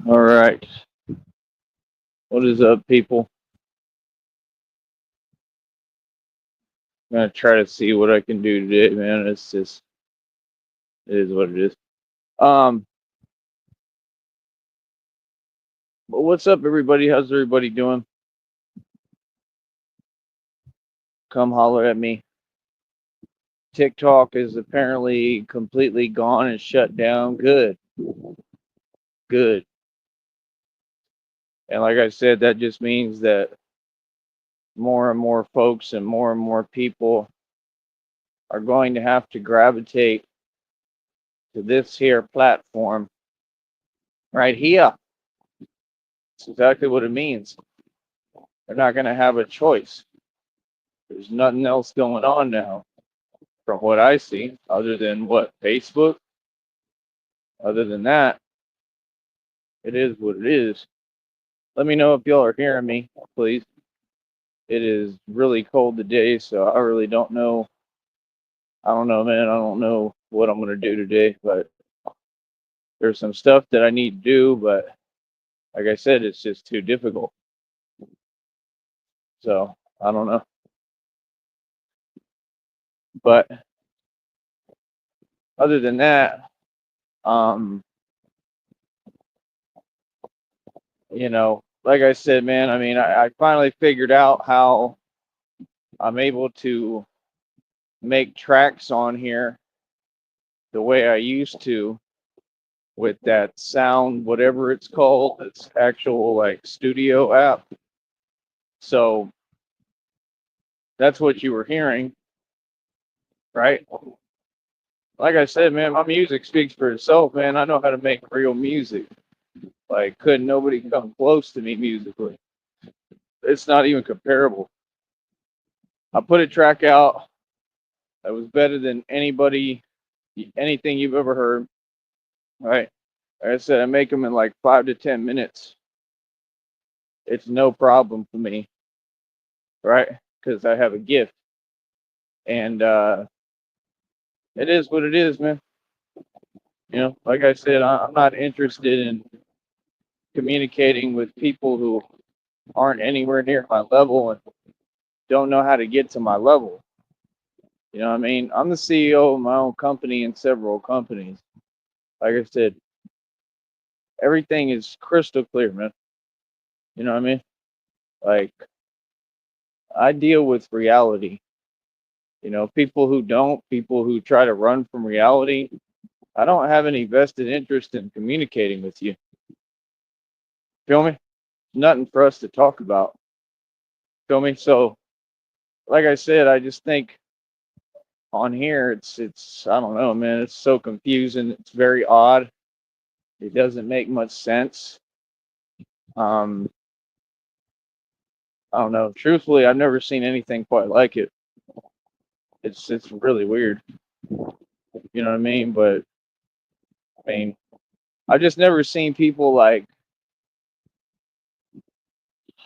All right. What is up, people? I'm gonna try to see what I can do today, man. It's just it is what it is. Um, but what's up, everybody? How's everybody doing? Come holler at me. TikTok is apparently completely gone and shut down. Good, good. And like I said, that just means that more and more folks and more people are going to have to gravitate to this here platform right here. That's exactly what it means. They're not going to have a choice. There's nothing else going on now, from what I see, other than what Facebook. Other than that, it is what it is. Let me know if y'all are hearing me, please. It is really cold today, so I really don't know. I don't know, man. I don't know what I'm gonna do today, but there's some stuff that I need to do, but like I said, it's just too difficult. So I don't know. But other than that, um, like I said, man, I mean, I finally figured out how I'm able to make tracks on here the way I used to with that sound, whatever it's called, it's actual like studio app. So that's what you were hearing, right? Like I said, man, my music speaks for itself, man. I know how to make real music. Like, couldn't nobody come close to me musically. It's not even comparable. I put a track out that was better than anything you've ever heard, right? Like I said, I make them in like 5 to 10 minutes. It's no problem for me, right? Because I have a gift, and it is what it is, man. Like I said, I'm not interested in communicating with people who aren't anywhere near my level and don't know how to get to my level. You know what I mean? I'm the CEO of my own company and several companies. Like I said, everything is crystal clear, man. You know what I mean? Like, I deal with reality. People who try to run from reality, I don't have any vested interest in communicating with you. Feel me? Nothing for us to talk about. Feel me? So, like I said, I just think on here it's I don't know, man. It's so confusing. It's very odd. It doesn't make much sense. Um, I don't know. Truthfully, I've never seen anything quite like it. It's really weird. You know what I mean? But I mean, I've just never seen people like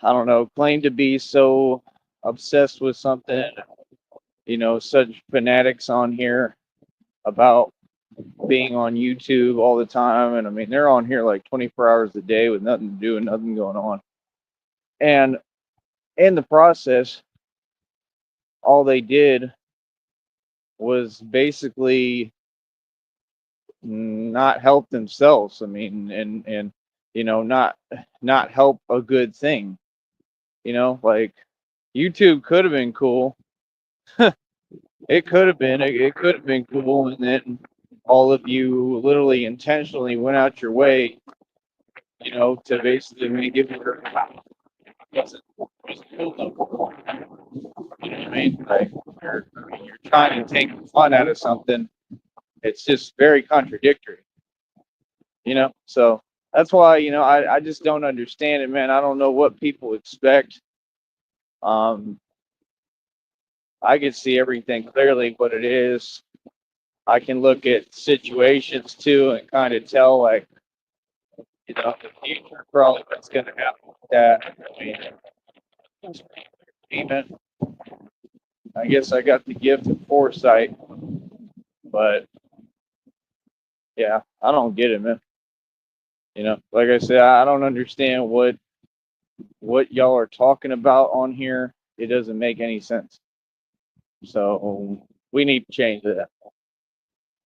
I don't know claim to be so obsessed with something. Such fanatics on here about being on YouTube all the time. And I mean, they're on here like 24 hours a day with nothing to do and nothing going on. And in the process, all they did was basically not help themselves. I mean, and not help a good thing. Like YouTube could have been cool. It could have been. It could have been cool, and then all of you literally intentionally went out your way, to basically make it work. Wasn't cool enough. You know what I mean? Like you're trying to take fun out of something. It's just very contradictory. So that's why I just don't understand it, man. I don't know what people expect. Um, I can see everything clearly what it is. I can look at situations too and kind of tell like the future probably what's going to happen with that. I mean, even I guess I got the gift of foresight, but yeah, I don't get it, man. Like I said, I don't understand what y'all are talking about on here. It doesn't make any sense. So we need to change that.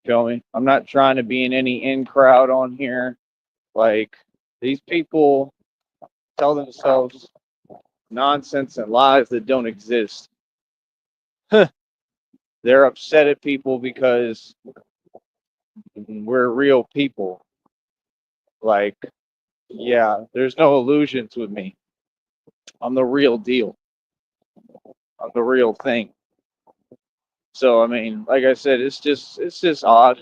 Feel me? I'm not trying to be in any in crowd on here. Like, these people tell themselves nonsense and lies that don't exist. They're upset at people because we're real people. Like, yeah, there's no illusions with me. I'm the real deal. I'm the real thing. So I mean, like I said, it's just odd.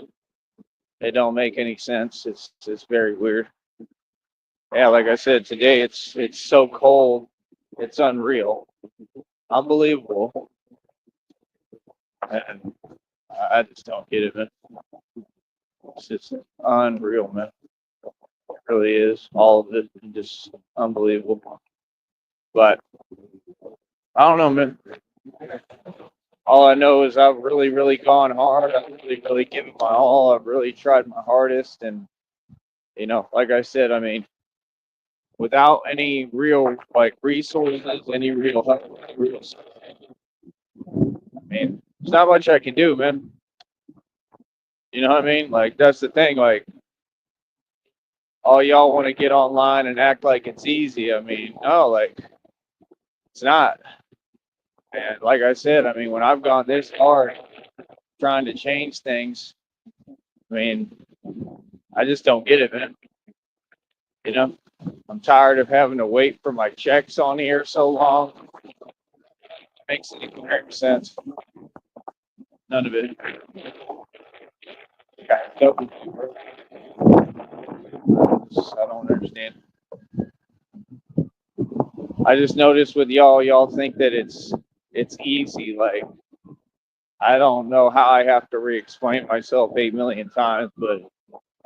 It don't make any sense. It's very weird. Yeah, like I said, today it's so cold. It's unreal. Unbelievable. And I just don't get it, man. It's just unreal, man. It really is. All of it just unbelievable. But I don't know, man. All I know is I've really, really gone hard. I've really, really given my all. I've really tried my hardest. And, like I said, I mean, without any real, like, resources, any real help, any real, I mean, there's not much I can do, man. You know what I mean? Like, that's the thing. Like, all y'all want to get online and act like it's easy. I mean, no, like, it's not. And like I said, I mean, when I've gone this hard trying to change things, I mean, I just don't get it, man. You know, I'm tired of having to wait for my checks on here so long. Makes any sense. None of it. I don't understand. I just noticed with y'all think that it's easy. Like, I don't know how I have to re-explain myself 8 million times, but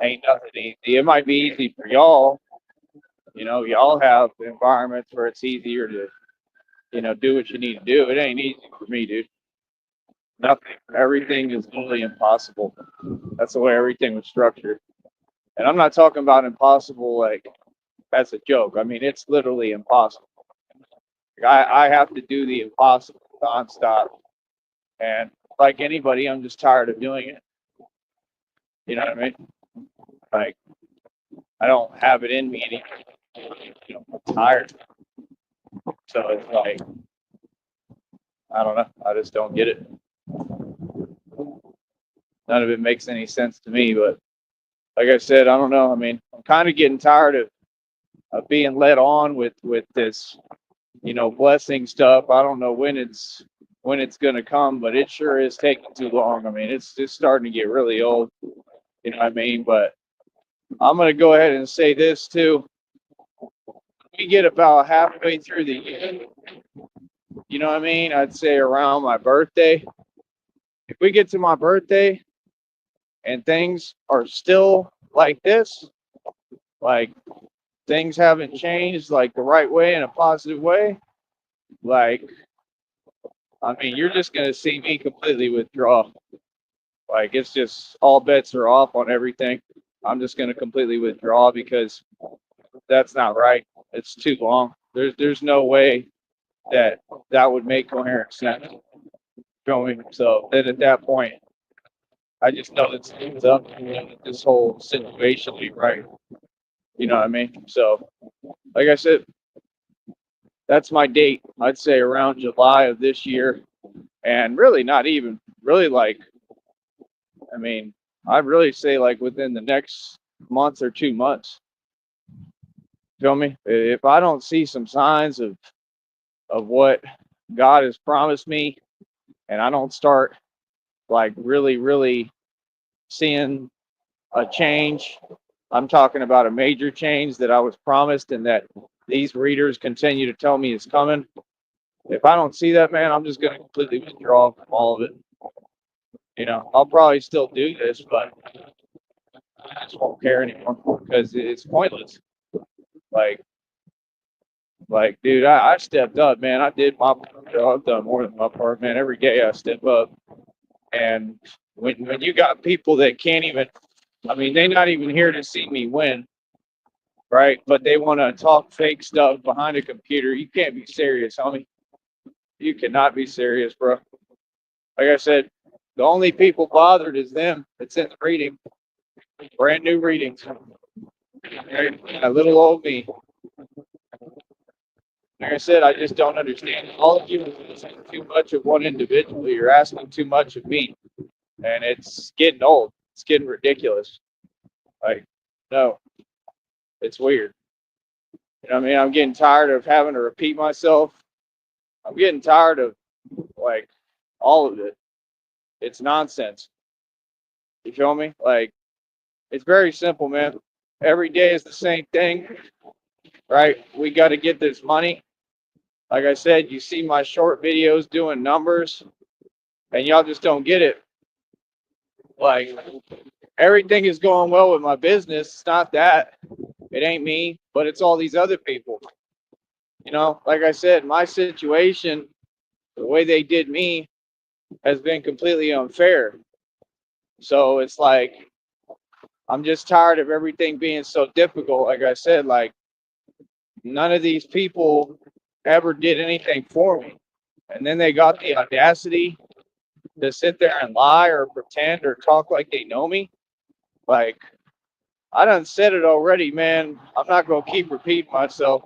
ain't nothing easy. It might be easy for y'all. Y'all have environments where it's easier to, do what you need to do. It ain't easy for me, dude. Nothing. Everything is literally impossible. That's the way everything was structured. And I'm not talking about impossible like as a joke. I mean, it's literally impossible. Like, I have to do the impossible nonstop. And like anybody, I'm just tired of doing it. You know what I mean? Like, I don't have it in me anymore. I'm tired. So it's like, I don't know. I just don't get it. None of it makes any sense to me. But like I said, I don't know. I mean, I'm kind of getting tired of being led on with this, blessing stuff. I don't know when it's gonna come, but it sure is taking too long. I mean, it's just starting to get really old. You know what I mean? But I'm gonna go ahead and say this too. We get about halfway through the year. You know what I mean? I'd say around my birthday. If we get to my birthday and things are still like this, like things haven't changed like the right way in a positive way, like, I mean, you're just gonna see me completely withdraw. Like, it's just all bets are off on everything. I'm just gonna completely withdraw because that's not right. It's too long. There's no way that that would make coherent sense. Going so then at that point, I just know that something's up. That this whole situation ain't right. You know what I mean? So, like I said, that's my date. I'd say around July of this year, and really not even really like. I mean, I'd really say like within the next month or 2 months. Feel me? If I don't see some signs of what God has promised me, and I don't start like really, really seeing a change, I'm talking about a major change that I was promised and that these readers continue to tell me is coming. If I don't see that, man, I'm just going to completely withdraw from all of it. I'll probably still do this, but I just won't care anymore because it's pointless. Like, dude, I stepped up, man. I did my part. I've done more than my part, man. Every day I step up. And when you got people that can't even, I mean, they're not even here to see me win. right? But they want to talk fake stuff behind a computer. You can't be serious, homie. You cannot be serious, bro. Like I said, the only people bothered is them. It's in the reading, brand new readings. Right? A little old me. Like I said, I just don't understand. All of you are asking too much of one individual. You're asking too much of me, and it's getting old. It's getting ridiculous. Like, no, it's weird. You know what I mean? I'm getting tired of having to repeat myself. I'm getting tired of like all of it. It's nonsense. You feel me? Like, it's very simple, man. Every day is the same thing, right? We got to get this money. Like I said, you see my short videos doing numbers, and y'all just don't get it. Like, everything is going well with my business. It's not that. It ain't me, but it's all these other people. You know, like I said, my situation, the way they did me, has been completely unfair. So it's like, I'm just tired of everything being so difficult. Like I said, like, none of these people ever did anything for me. And then they got the audacity to sit there and lie or pretend or talk like they know me. Like, I done said it already, man. I'm not gonna keep repeating myself.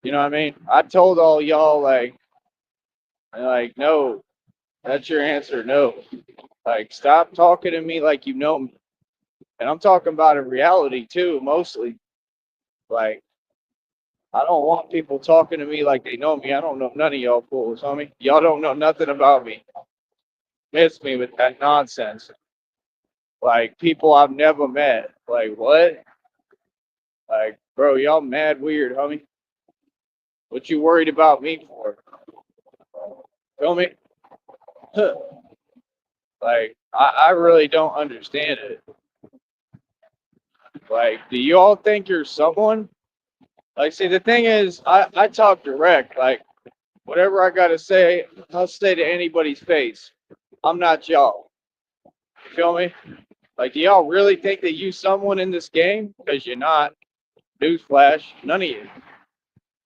You know what I mean? I told all y'all like no, that's your answer, no. Like, stop talking to me like you know me. And I'm talking about in reality too, mostly. Like, I don't want people talking to me like they know me. I don't know none of y'all fools, homie. Y'all don't know nothing about me. Miss me with that nonsense. Like, people I've never met. Like, what? Like, bro, y'all mad weird, homie. What you worried about me for? Feel me? Like, I really don't understand it. Like, do you all think you're someone? Like, see, the thing is, I talk direct. Like, whatever I gotta say, I'll say to anybody's face. I'm not y'all. You feel me? Like, do y'all really think that you someone in this game? Because you're not. Newsflash, none of you.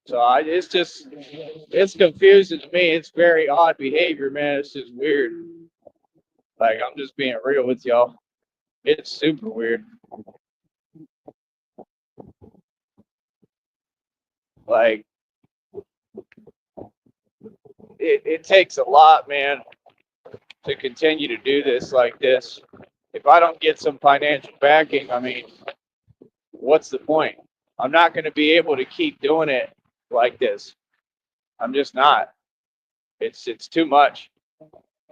So it's confusing to me. It's very odd behavior, man. It's just weird. Like, I'm just being real with y'all. It's super weird. Like, it takes a lot, man, to continue to do this like this. If I don't get some financial backing, I mean, what's the point? I'm not going to be able to keep doing it like this. I'm just not. It's too much.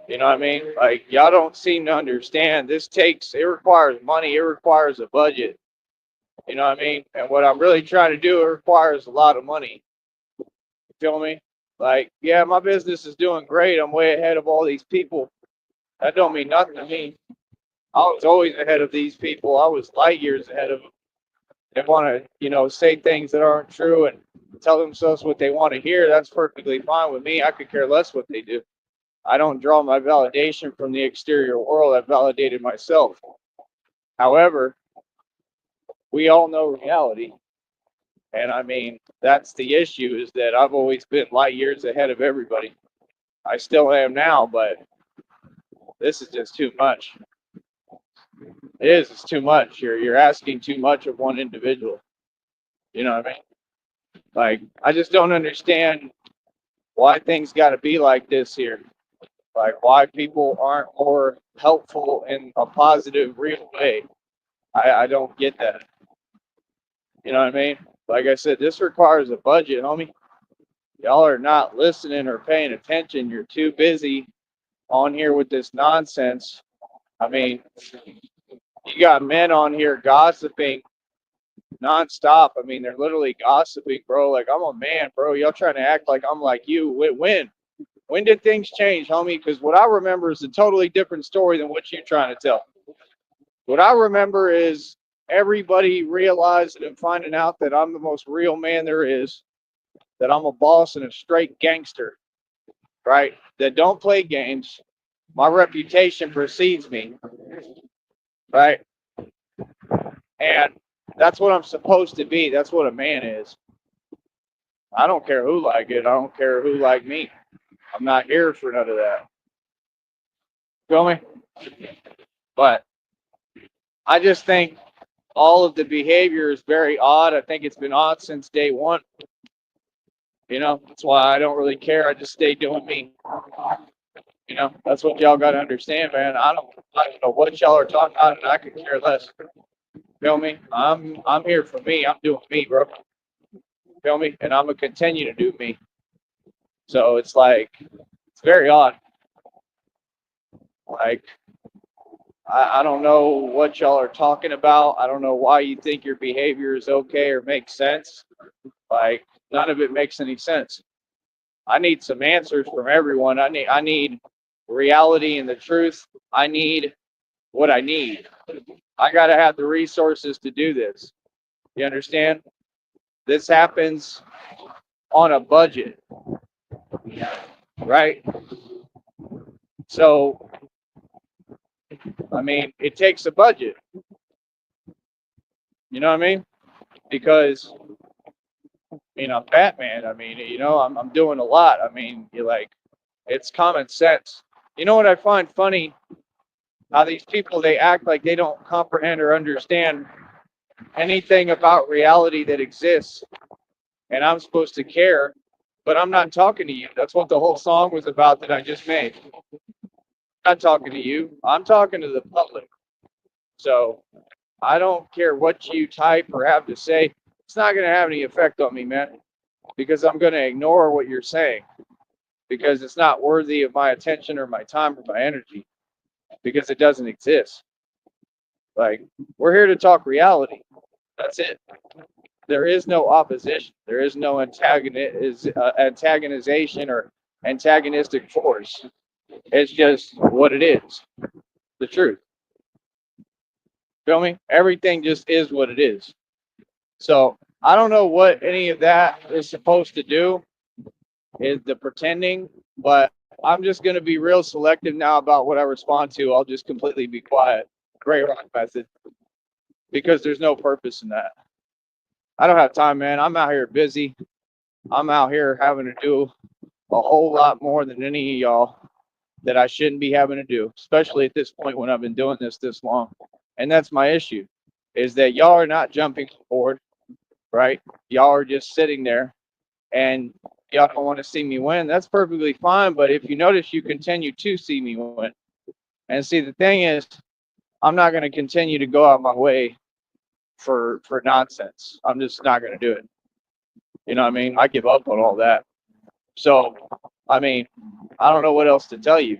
You know what I mean? Like, y'all don't seem to understand. It requires money. It requires a budget. You know what I mean? And what I'm really trying to do, it requires a lot of money. You feel me? Like, yeah, my business is doing great. I'm way ahead of all these people. That don't mean nothing to me. I was always ahead of these people. I was light years ahead of them. They want to, say things that aren't true and tell themselves what they want to hear. That's perfectly fine with me. I could care less what they do. I don't draw my validation from the exterior world. I've validated myself. However, we all know reality. And I mean, that's the issue, is that I've always been light years ahead of everybody. I still am now, but this is just too much. It is, it's too much. You're asking too much of one individual. You know what I mean? Like, I just don't understand why things got to be like this here. Like, why people aren't more helpful in a positive, real way. I don't get that. You know what I mean? Like I said, this requires a budget, homie. Y'all are not listening or paying attention. You're too busy on here with this nonsense. I mean, you got men on here gossiping nonstop. I mean, they're literally gossiping, bro. Like, I'm a man, bro. Y'all trying to act like I'm like you. When? When did things change, homie? Because what I remember is a totally different story than what you're trying to tell. What I remember is everybody realizing and finding out that I'm the most real man there is, that I'm a boss and a straight gangster, right? That don't play games. My reputation precedes me, right? And That's what I'm supposed to be. That's what a man is. I don't care who like it. I don't care who like me. I'm not here for none of that. Feel me? But I just think all of the behavior is very odd. I think it's been odd since day one. That's why I don't really care. I just stay doing me. That's what y'all got to understand, man. I don't know what y'all are talking about, and I could care less. Feel me? I'm here for me. I'm doing me, bro. Feel me? And I'm gonna continue to do me. So it's like it's very odd. Like I don't know what y'all are talking about. I don't know why you think your behavior is okay or makes sense. Like none of it makes any sense. I need some answers from everyone. I need reality and the truth. I need what I need. I got to have the resources to do this. You understand? This happens on a budget, right? So, I mean, it takes a budget. You know what I mean? Because, I'm Batman. I mean, I'm doing a lot. I mean, you're like, it's common sense. You know what I find funny? How these people, they act like they don't comprehend or understand anything about reality that exists. And I'm supposed to care, but I'm not talking to you. That's what the whole song was about that I just made. I'm not talking to you. I'm talking to the public. So I don't care what you type or have to say. It's not going to have any effect on me, man, because I'm going to ignore what you're saying because it's not worthy of my attention or my time or my energy because it doesn't exist. Like, we're here to talk reality. That's it. There is no opposition. There is no antagonization or antagonistic force. It's just what it is. The truth. Feel me? Everything just is what it is. So I don't know what any of that is supposed to do, is the pretending, but I'm just going to be real selective now about what I respond to. I'll just completely be quiet. Great rock method. Because there's no purpose in that. I don't have time, man. I'm out here busy. I'm out here having to do a whole lot more than any of y'all that I shouldn't be having to do, especially at this point when I've been doing this long. And that's my issue, is that y'all are not jumping forward, right? Y'all are just sitting there and y'all don't want to see me win. That's perfectly fine. But if you notice, you continue to see me win. And see, the thing is, I'm not going to continue to go out my way for nonsense. I'm just not going to do it. You know what I mean? I give up on all that. So, I mean, I don't know what else to tell you.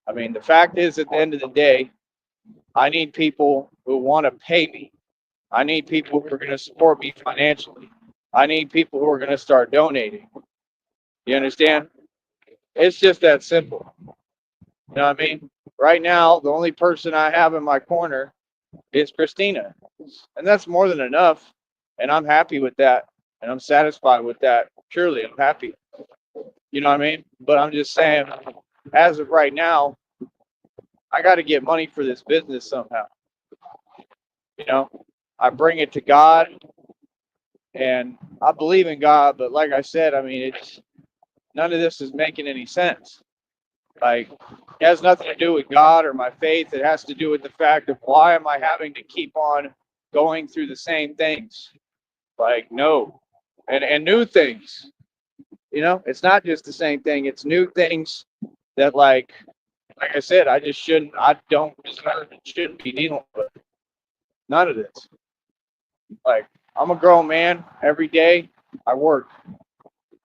I mean, the fact is, at the end of the day, I need people who want to pay me. I need people who are going to support me financially. I need people who are going to start donating. You understand? It's just that simple. You know what I mean? Right now, the only person I have in my corner is Christina. And that's more than enough. And I'm happy with that. And I'm satisfied with that. Truly, I'm happy. You know what I mean? But I'm just saying, as of right now, I got to get money for this business somehow. I bring it to God and I believe in God, but like I said, I mean, it's none of this is making any sense. Like, it has nothing to do with God or my faith. It has to do with the fact of why am I having to keep on going through the same things? Like, no. And new things. It's not just the same thing. It's new things that like I said, I don't deserve and shouldn't be dealing with. None of this. Like, I'm a grown man. Every day I work.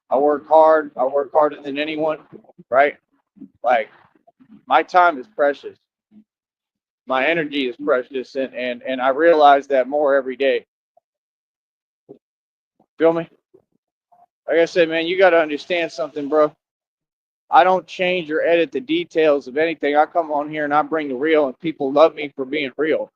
I work hard. I work harder than anyone, right? Like, my time is precious. My energy is precious, and I realize that more every day. Feel me? Like I said, man, you got to understand something, bro. I don't change or edit the details of anything. I come on here and I bring the real, and people love me for being real.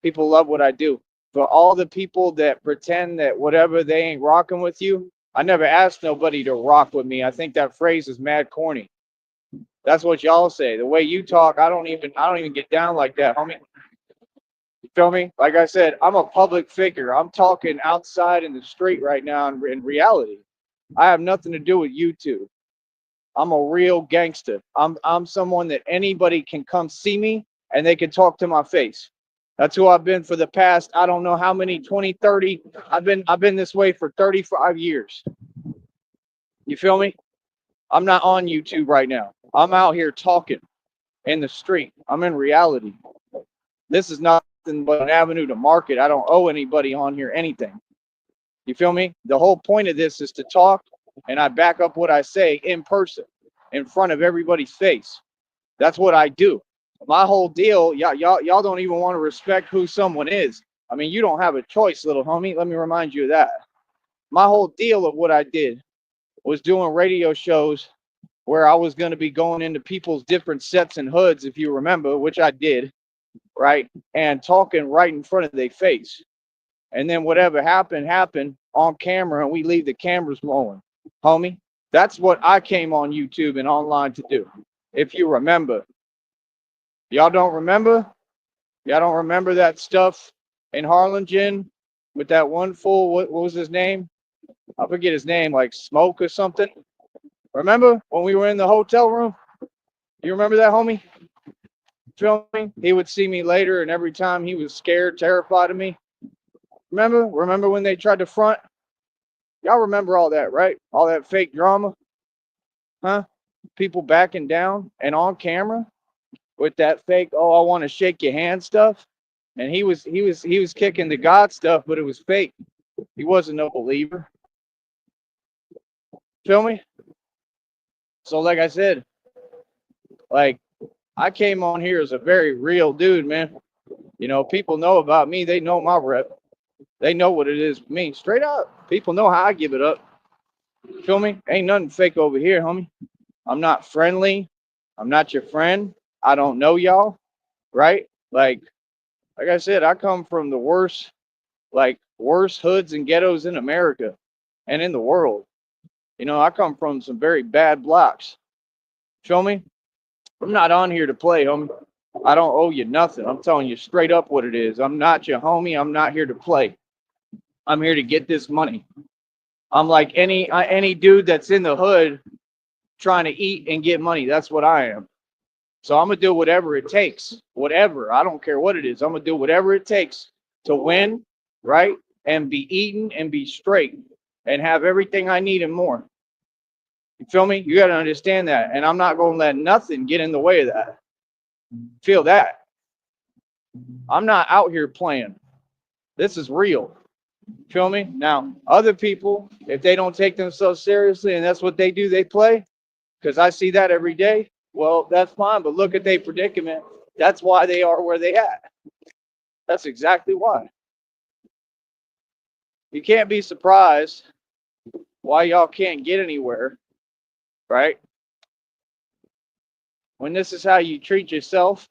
People love what I do. For all the people that pretend that whatever they ain't rocking with you, I never asked nobody to rock with me. I think that phrase is mad corny. That's what y'all say. The way you talk, I don't even get down like that, homie. You feel me? Like I said, I'm a public figure. I'm talking outside in the street right now in reality. I have nothing to do with YouTube. I'm a real gangster. I'm someone that anybody can come see me and they can talk to my face. That's who I've been for the past, I don't know how many, 20, 30. I've been this way for 35 years. You feel me? I'm not on YouTube right now. I'm out here talking in the street. I'm in reality. This is nothing but an avenue to market. I don't owe anybody on here anything. You feel me? The whole point of this is to talk, and I back up what I say in person, in front of everybody's face. That's what I do. My whole deal, y'all don't even want to respect who someone is. I mean, you don't have a choice, little homie. Let me remind you of that. My whole deal of what I did was doing radio shows where I was going to be going into people's different sets and hoods, if you remember, which I did, right? And talking right in front of their face. And then whatever happened on camera, and we leave the cameras rolling, homie. That's what I came on YouTube and online to do. If you remember, y'all don't remember? Y'all don't remember that stuff in Harlingen with that one fool? What was his name? I forget his name, like Smoke or something. Remember when we were in the hotel room? You remember that, homie? Feel me? He would see me later, and every time he was scared, terrified of me. Remember when they tried to front? Y'all remember all that, right? All that fake drama, huh? People backing down and on camera with that fake, oh, I want to shake your hand stuff. And he was kicking the God stuff, but it was fake. He wasn't no believer. Feel me? So like I said, like I came on here as a very real dude, man. You know, people know about me. They know my rep. They know what it is with me. Straight up. People know how I give it up. Feel me? Ain't nothing fake over here, homie. I'm not friendly. I'm not your friend. I don't know y'all, right? Like I said, I come from the worst hoods and ghettos in America and in the world. You know, I come from some very bad blocks. Feel me? I'm not on here to play, homie. I don't owe you nothing. I'm telling you straight up what it is. I'm not your homie. I'm not here to play. I'm here to get this money. I'm like any dude that's in the hood trying to eat and get money. That's what I am. So I'm gonna do whatever it takes. Whatever. I don't care what it is. I'm gonna do whatever it takes to win, right? And be eaten and be straight and have everything I need and more. You feel me? You gotta understand that. And I'm not gonna let nothing get in the way of that. Feel that. I'm not out here playing. This is real. Feel me? Now, other people, if they don't take themselves seriously and that's what they do, they play, because I see that every day. Well, that's fine, but look at their predicament. That's why they are where they at. That's exactly why. You can't be surprised why y'all can't get anywhere, right? When this is how you treat yourself,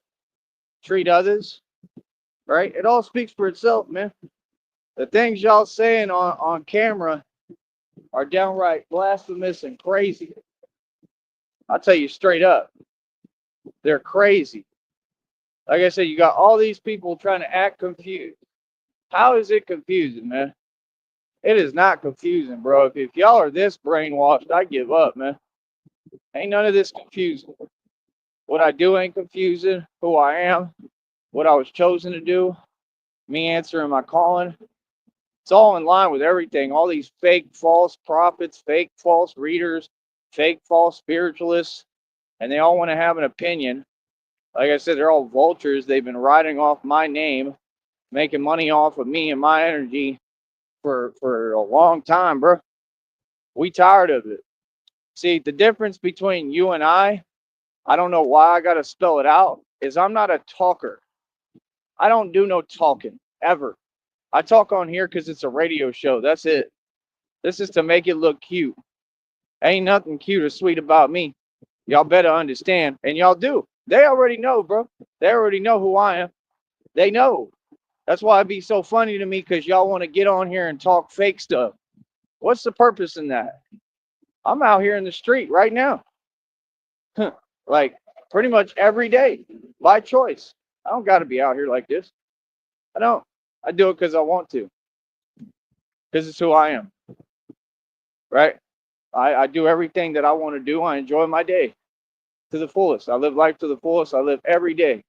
treat others, right? It all speaks for itself, man. The things y'all saying on camera are downright blasphemous and crazy. I'll tell you straight up, they're crazy. Like I said, you got all these people trying to act confused. How is it confusing, man? It is not confusing, bro. If y'all are this brainwashed, I give up, man. Ain't none of this confusing. What I do ain't confusing. Who I am, what I was chosen to do, me answering my calling. It's all in line with everything. All these fake, false prophets, fake, false readers, fake, false spiritualists, and they all want to have an opinion. Like I said, they're all vultures. They've been riding off my name, making money off of me and my energy for a long time, bro. We tired of it. See, the difference between you and I don't know why I got to spell it out, is I'm not a talker. I don't do no talking, ever. I talk on here because it's a radio show. That's it. This is to make it look cute. Ain't nothing cute or sweet about me. Y'all better understand. And y'all do. They already know, bro. They already know who I am. They know. That's why it'd be so funny to me, because y'all want to get on here and talk fake stuff. What's the purpose in that? I'm out here in the street right now. Like pretty much every day by choice. I don't got to be out here like this. I don't. I do it because I want to, because it's who I am, right? I do everything that I want to do. I enjoy my day to the fullest. I live life to the fullest. I live every day,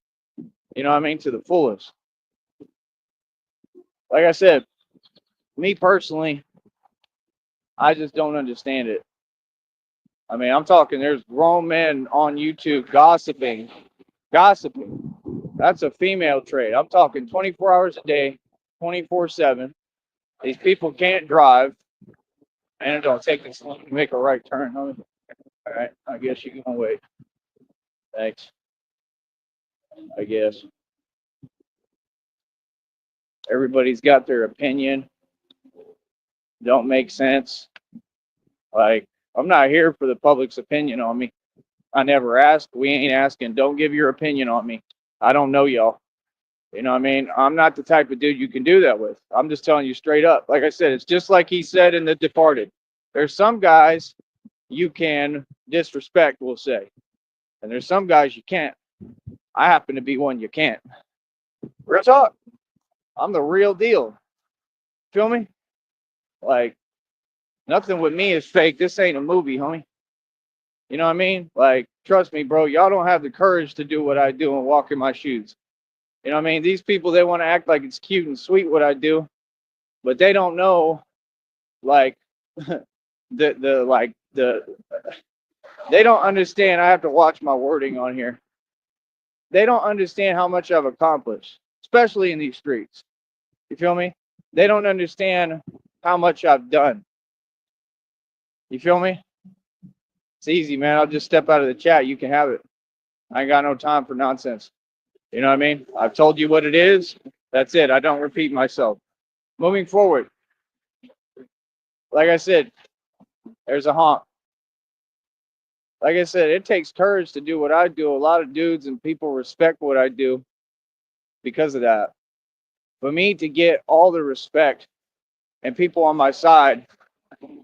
you know what I mean, to the fullest. Like I said, me personally, I just don't understand it. I mean, I'm talking, there's grown men on YouTube gossiping. Gossiping. That's a female trait. I'm talking 24 hours a day, 24/7. These people can't drive, and it don't take this long to make a right turn. All right, I guess you can wait. Thanks. I guess everybody's got their opinion. Don't make sense. Like, I'm not here for the public's opinion on me. I never asked. We ain't asking. Don't give your opinion on me. I don't know y'all. You know what I mean? I'm not the type of dude you can do that with. I'm just telling you straight up. Like I said, it's just like he said in The Departed. There's some guys you can disrespect, we'll say. And there's some guys you can't. I happen to be one you can't. Real talk. I'm the real deal. Feel me? Like, nothing with me is fake. This ain't a movie, homie. You know what I mean? Like, trust me, bro. Y'all don't have the courage to do what I do and walk in my shoes. You know what I mean? These people, they want to act like it's cute and sweet what I do, but they don't know, like, the they don't understand. I have to watch my wording on here. They don't understand how much I've accomplished, especially in these streets. You feel me? They don't understand how much I've done. You feel me? It's easy, man. I'll just step out of the chat. You can have it. I ain't got no time for nonsense. You know what I mean? I've told you what it is. That's it. I don't repeat myself. Moving forward, like I said, there's a honk. Like I said, it takes courage to do what I do. A lot of dudes and people respect what I do because of that. For me to get all the respect and people on my side,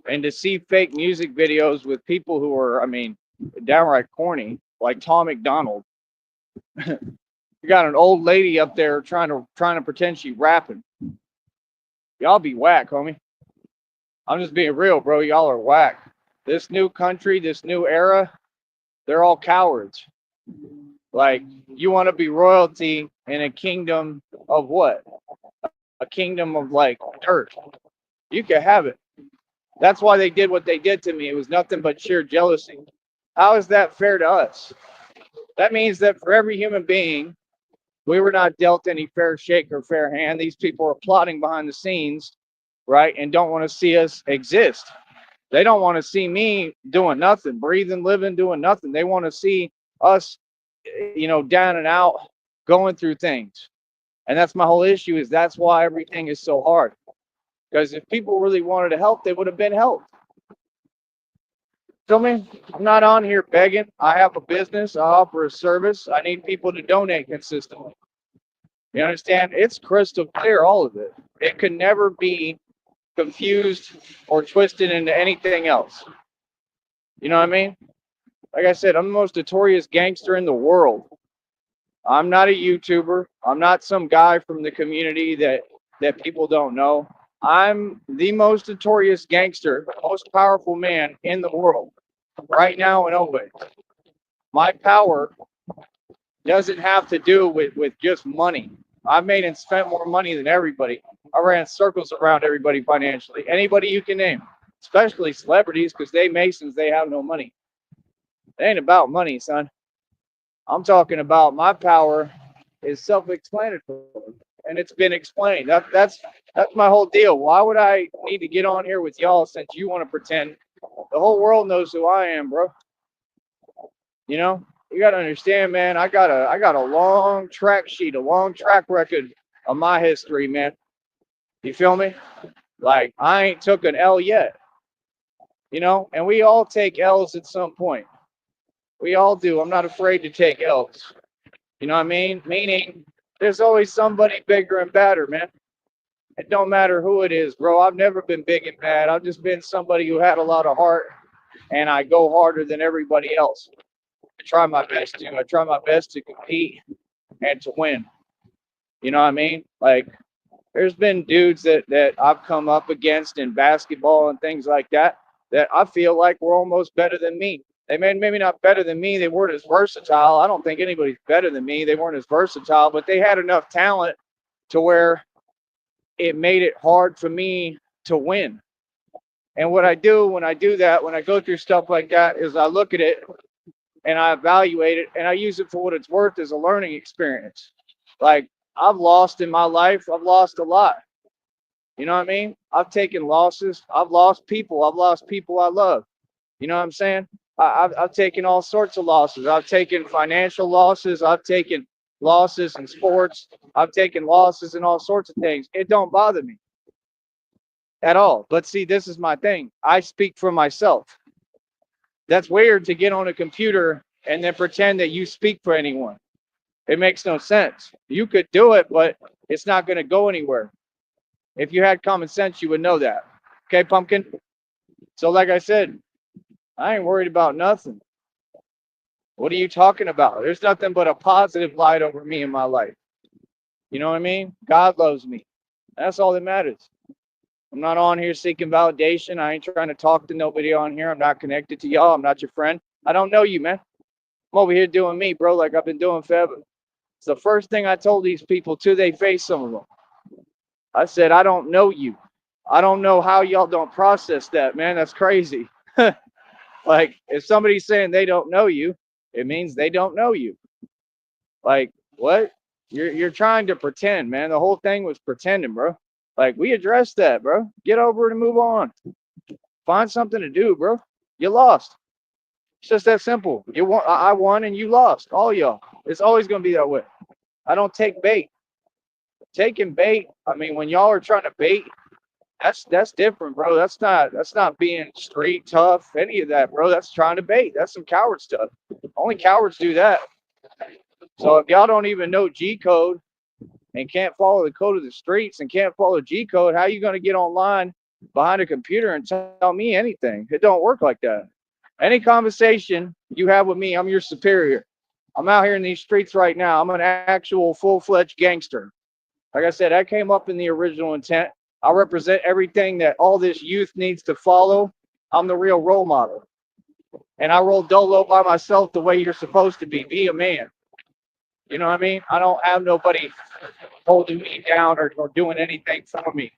and to see fake music videos with people who are, I mean, downright corny, like Tom McDonald. You got an old lady up there trying to pretend she's rapping. Y'all be whack, homie. I'm just being real, bro. Y'all are whack. This new country, this new era, they're all cowards. Like, you want to be royalty in a kingdom of what? A kingdom of like dirt. You can have it. That's why they did what they did to me. It was nothing but sheer jealousy. How is that fair to us? That means that for every human being, we were not dealt any fair shake or fair hand. These people are plotting behind the scenes, right? And don't want to see us exist. They don't want to see me doing nothing, breathing, living, doing nothing. They want to see us, down and out, going through things. And that's my whole issue, is that's why everything is so hard. Because if people really wanted to help, they would have been helped. Feel me? I'm not on here begging. I have a business. I offer a service. I need people to donate consistently. You understand? It's crystal clear, all of it. It can never be confused or twisted into anything else. You know what I mean? Like I said, I'm the most notorious gangster in the world. I'm not a YouTuber. I'm not some guy from the community that people don't know. I'm the most notorious gangster, most powerful man in the world right now and always. My power doesn't have to do with just money. I've made and spent more money than everybody. I ran circles around everybody financially. Anybody you can name, especially celebrities, because they Masons, they have no money. It ain't about money, son. I'm talking about my power is self-explanatory, and it's been explained. That's my whole deal. Why would I need to get on here with y'all since you want to pretend? The whole world knows who I am, bro. You know, you got to understand, man. I got a long track sheet, a long track record of my history, man. You feel me? Like, I ain't took an L yet. And we all take L's at some point. We all do. I'm not afraid to take L's. You know what I mean? Meaning, there's always somebody bigger and badder, man. It don't matter who it is, bro. I've never been big and bad. I've just been somebody who had a lot of heart, and I go harder than everybody else. I try my best to. I try my best to compete and to win. You know what I mean? Like, there's been dudes that I've come up against in basketball and things like that that I feel like were almost better than me. They maybe not better than me. They weren't as versatile. I don't think anybody's better than me. They weren't as versatile, but they had enough talent to where it made it hard for me to win. And what I do when I do that, when I go through stuff like that, is I look at it and I evaluate it and I use it for what it's worth as a learning experience. Like, I've lost in my life, I've lost a lot. You know what I mean? I've taken losses. I've lost people. I've lost people I love. You know what I'm saying? I've taken all sorts of losses. I've taken financial losses. I've taken losses in sports. I've taken losses in all sorts of things. It don't bother me at all. But see, this is my thing. I speak for myself. That's weird to get on a computer and then pretend that you speak for anyone. It makes no sense. You could do it, but it's not going to go anywhere. If you had common sense, you would know that. Okay, Pumpkin? So, like I said, I ain't worried about nothing. What are you talking about? There's nothing but a positive light over me in my life. You know what I mean? God loves me. That's all that matters. I'm not on here seeking validation. I ain't trying to talk to nobody on here. I'm not connected to y'all. I'm not your friend. I don't know you, man. I'm over here doing me, bro, like I've been doing forever. It's the first thing I told these people till they face some of them. I said, I don't know you. I don't know how y'all don't process that, man. That's crazy. Like, if somebody's saying they don't know you, it means they don't know you. Like, what? You're trying to pretend, man. The whole thing was pretending, bro. Like, we addressed that, bro. Get over it and move on. Find something to do, bro. You lost. It's just that simple. You won, I won, and you lost. All y'all. It's always gonna be that way. I don't take bait. Taking bait. I mean, when y'all are trying to bait, that's different, bro. That's not being street tough, any of that, bro. That's trying to bait. That's some coward stuff. Only cowards do that. So if y'all don't even know G code and can't follow the code of the streets and can't follow G code, how you gonna get online behind a computer and tell me anything? It don't work like that. Any conversation you have with me, I'm your superior. I'm out here in these streets right now. I'm an actual full-fledged gangster. Like I said, I came up in the original intent. I represent everything that all this youth needs to follow. I'm the real role model. And I roll dolo by myself the way you're supposed to be. Be a man. You know what I mean? I don't have nobody holding me down or doing anything for me.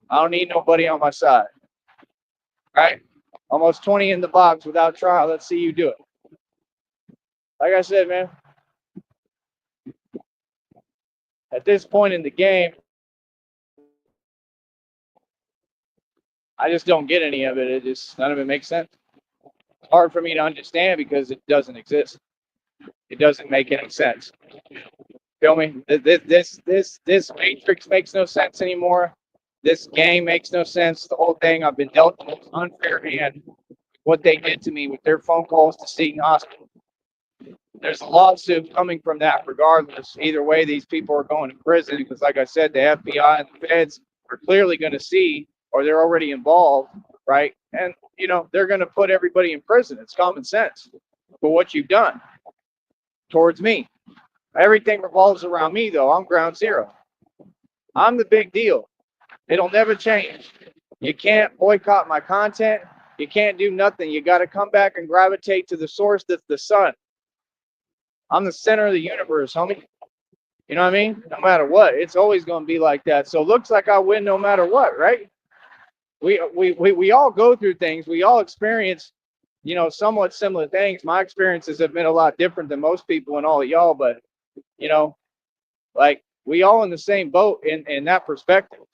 I don't need nobody on my side. Right? Almost 20 in the box without trial. Let's see you do it. Like I said, man, at this point in the game, I just don't get any of it. None of it makes sense. It's hard for me to understand because it doesn't exist. It doesn't make any sense. Feel me? This matrix makes no sense anymore. This game makes no sense. The whole thing. I've been dealt the most unfair hand. What they did to me with their phone calls to Seton Hospital. There's a lawsuit coming from that regardless. Either way, these people are going to prison because, like I said, the FBI and the feds are clearly going to see, or they're already involved, right? And, they're going to put everybody in prison. It's common sense for what you've done towards me. Everything revolves around me, though. I'm ground zero. I'm the big deal. It'll never change. You can't boycott my content. You can't do nothing. You got to come back and gravitate to the source that's the sun. I'm the center of the universe, homie. You know what I mean? No matter what, it's always going to be like that. So it looks like I win no matter what, right? We all go through things. We all experience, somewhat similar things. My experiences have been a lot different than most people and all of y'all, but like, we all in the same boat in that perspective.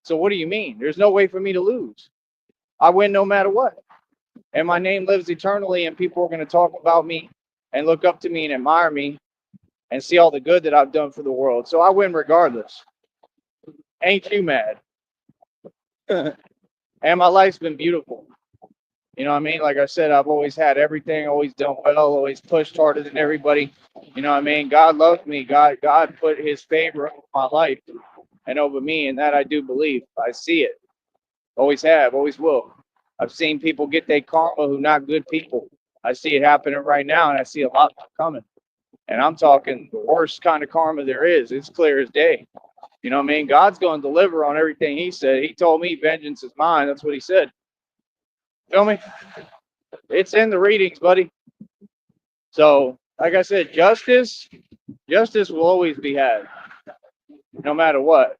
So what do you mean? There's no way for me to lose. I win no matter what. And my name lives eternally, and people are going to talk about me and look up to me and admire me and see all the good that I've done for the world. So I win regardless. Ain't you mad? And my life's been beautiful. You know what I mean? Like I said, I've always had everything, always done well, always pushed harder than everybody. You know what I mean? God loved me. God put his favor over my life and over me, and that I do believe. I see it. Always have, always will. I've seen people get their karma who not good people. I see it happening right now, and I see a lot coming. And I'm talking the worst kind of karma there is. It's clear as day. You know what I mean? God's going to deliver on everything he said. He told me vengeance is mine. That's what he said. Feel me? It's in the readings, buddy. So, like I said, justice will always be had, no matter what.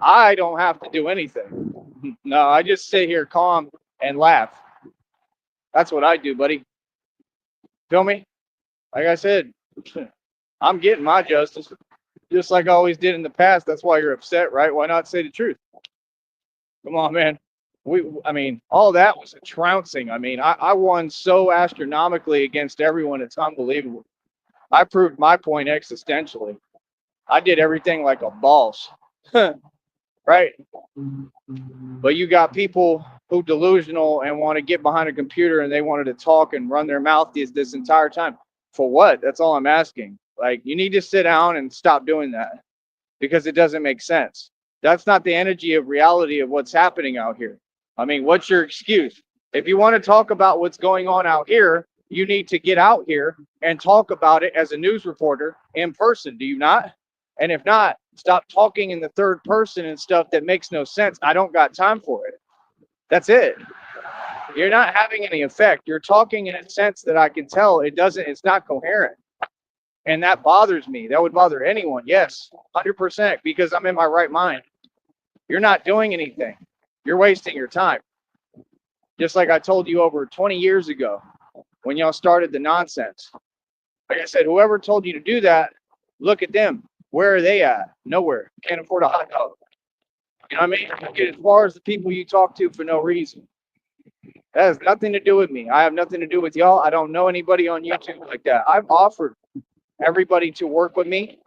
I don't have to do anything. No, I just sit here calm and laugh. That's what I do, buddy. Feel me? Like I said, I'm getting my justice, just like I always did in the past. That's why you're upset, right? Why not say the truth? Come on, man. I mean, all that was a trouncing. I mean, I won so astronomically against everyone. It's unbelievable. I proved my point existentially. I did everything like a boss, right? But you got people who delusional and want to get behind a computer and they wanted to talk and run their mouth this entire time. For what? That's all I'm asking. Like, you need to sit down and stop doing that because it doesn't make sense. That's not the energy of reality of what's happening out here. I mean, what's your excuse? If you want to talk about what's going on out here, you need to get out here and talk about it as a news reporter in person. Do you not? And if not, stop talking in the third person and stuff that makes no sense. I don't got time for it. That's it. You're not having any effect. You're talking in a sense that I can tell it's not coherent. And that bothers me. That would bother anyone. Yes, 100%, because I'm in my right mind. You're not doing anything. You're wasting your time. Just like I told you over 20 years ago when y'all started the nonsense. Like I said, whoever told you to do that, look at them. Where are they at? Nowhere. Can't afford a hot dog. You know what I mean? Get as far as the people you talk to for no reason. That has nothing to do with me. I have nothing to do with y'all. I don't know anybody on YouTube like that. I've offered everybody to work with me.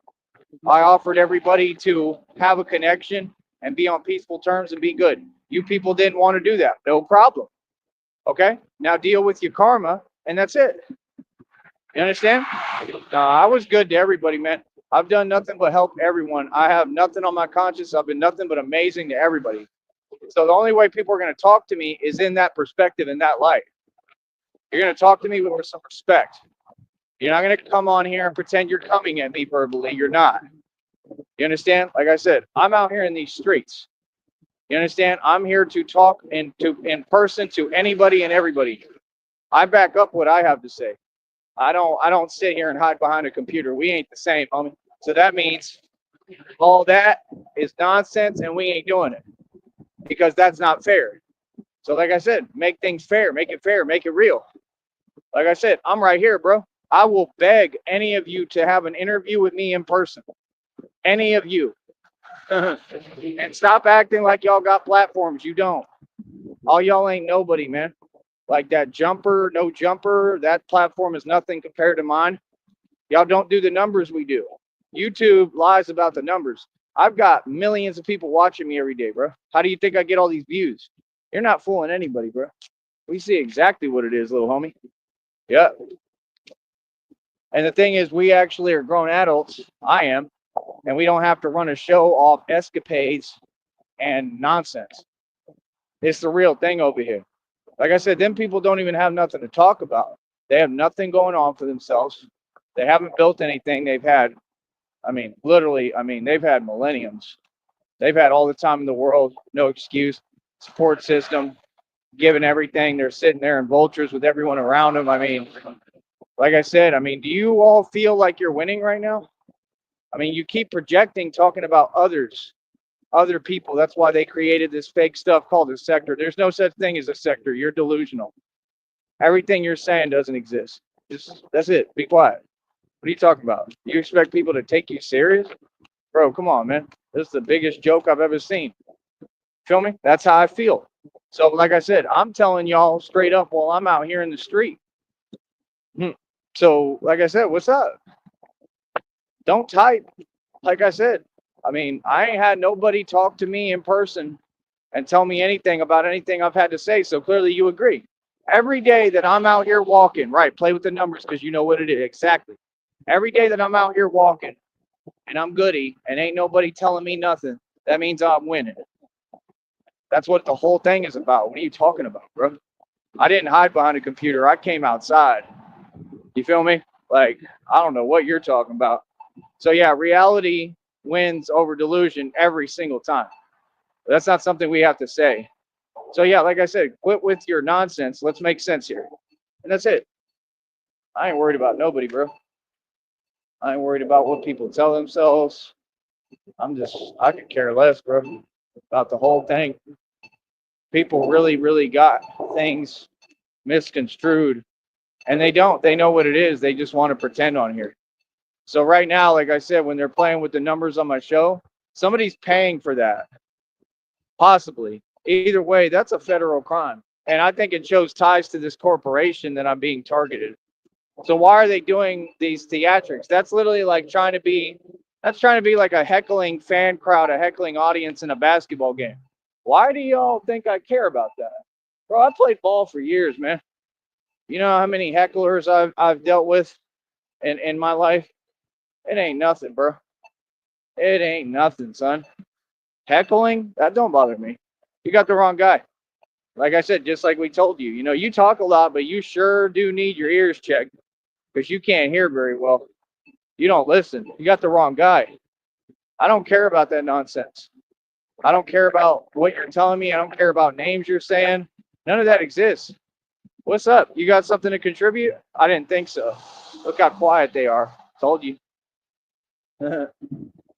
I offered everybody to have a connection and be on peaceful terms and be good. You people didn't want to do that. No problem. Okay? Now deal with your karma, and that's it. You understand? I was good to everybody, man. I've done nothing but help everyone. I have nothing on my conscience. I've been nothing but amazing to everybody. So the only way people are going to talk to me is in that perspective, in that light. You're going to talk to me with some respect. You're not going to come on here and pretend you're coming at me verbally. You're not. You understand? Like I said, I'm out here in these streets. You understand? I'm here to talk in person to anybody and everybody. I back up what I have to say. I don't sit here and hide behind a computer. We ain't the same, homie. So that means all that is nonsense and we ain't doing it because that's not fair. So like I said, make things fair, make it real. Like I said, I'm right here, bro. I will beg any of you to have an interview with me in person. Any of you. And stop acting like y'all got platforms. You don't. All y'all ain't nobody, man. Like that jumper, no jumper, that platform is nothing compared to mine. Y'all don't do the numbers we do. YouTube lies about the numbers. I've got millions of people watching me every day, bro. How do you think I get all these views? You're not fooling anybody, bro. We see exactly what it is, little homie. Yeah. And the thing is, we actually are grown adults. I am. And we don't have to run a show off escapades and nonsense. It's the real thing over here. Like I said, them people don't even have nothing to talk about. They have nothing going on for themselves. They haven't built anything. They've had, literally, they've had millenniums. They've had all the time in the world, no excuse, support system, given everything. They're sitting there in vultures with everyone around them. Like I said, do you all feel like you're winning right now? You keep projecting, talking about others, other people. That's why they created this fake stuff called a sector. There's no such thing as a sector. You're delusional. Everything you're saying doesn't exist. That's it. Be quiet. What are you talking about? You expect people to take you serious? Bro, come on, man. This is the biggest joke I've ever seen. Feel me? That's how I feel. So, like I said, I'm telling y'all straight up while I'm out here in the street. So, like I said, what's up? Don't type. Like I said, I ain't had nobody talk to me in person and tell me anything about anything I've had to say. So clearly you agree. Every day that I'm out here walking, right, play with the numbers because you know what it is. Exactly. Every day that I'm out here walking and I'm goody and ain't nobody telling me nothing, that means I'm winning. That's what the whole thing is about. What are you talking about, bro? I didn't hide behind a computer. I came outside. You feel me? Like, I don't know what you're talking about. So yeah, reality wins over delusion every single time. But that's not something we have to say. So yeah, like I said, quit with your nonsense. Let's make sense here. And that's it. I ain't worried about nobody, bro. I ain't worried about what people tell themselves. I could care less, bro, about the whole thing. People really, really got things misconstrued, and they don't. They know what it is. They just want to pretend on here. So right now, like I said, when they're playing with the numbers on my show, somebody's paying for that. Possibly. Either way, that's a federal crime. And I think it shows ties to this corporation that I'm being targeted. So why are they doing these theatrics? That's literally like that's trying to be like a heckling fan crowd, a heckling audience in a basketball game. Why do y'all think I care about that? Bro, I played ball for years, man. You know how many hecklers I've dealt with in my life? It ain't nothing, bro. It ain't nothing, son. Heckling, that don't bother me. You got the wrong guy. Like I said, just like we told you, you talk a lot, but you sure do need your ears checked because you can't hear very well. You don't listen. You got the wrong guy. I don't care about that nonsense. I don't care about what you're telling me. I don't care about names you're saying. None of that exists. What's up? You got something to contribute? I didn't think so. Look how quiet they are. Told you.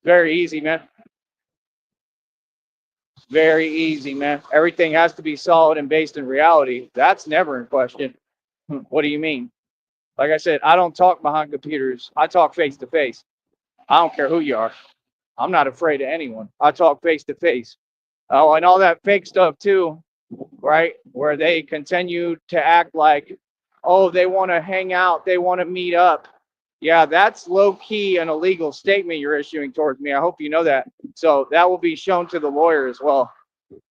Very easy, man. Very easy, man. Everything has to be solid and based in reality. That's never in question. What do you mean? Like I said, I don't talk behind computers. I talk face to face. I don't care who you are. I'm not afraid of anyone. I talk face to face. Oh, and all that fake stuff too, right? Where they continue to act like, oh, they want to hang out, they want to meet up. Yeah, that's low key an illegal statement you're issuing towards me. I hope you know that. So that will be shown to the lawyer as well.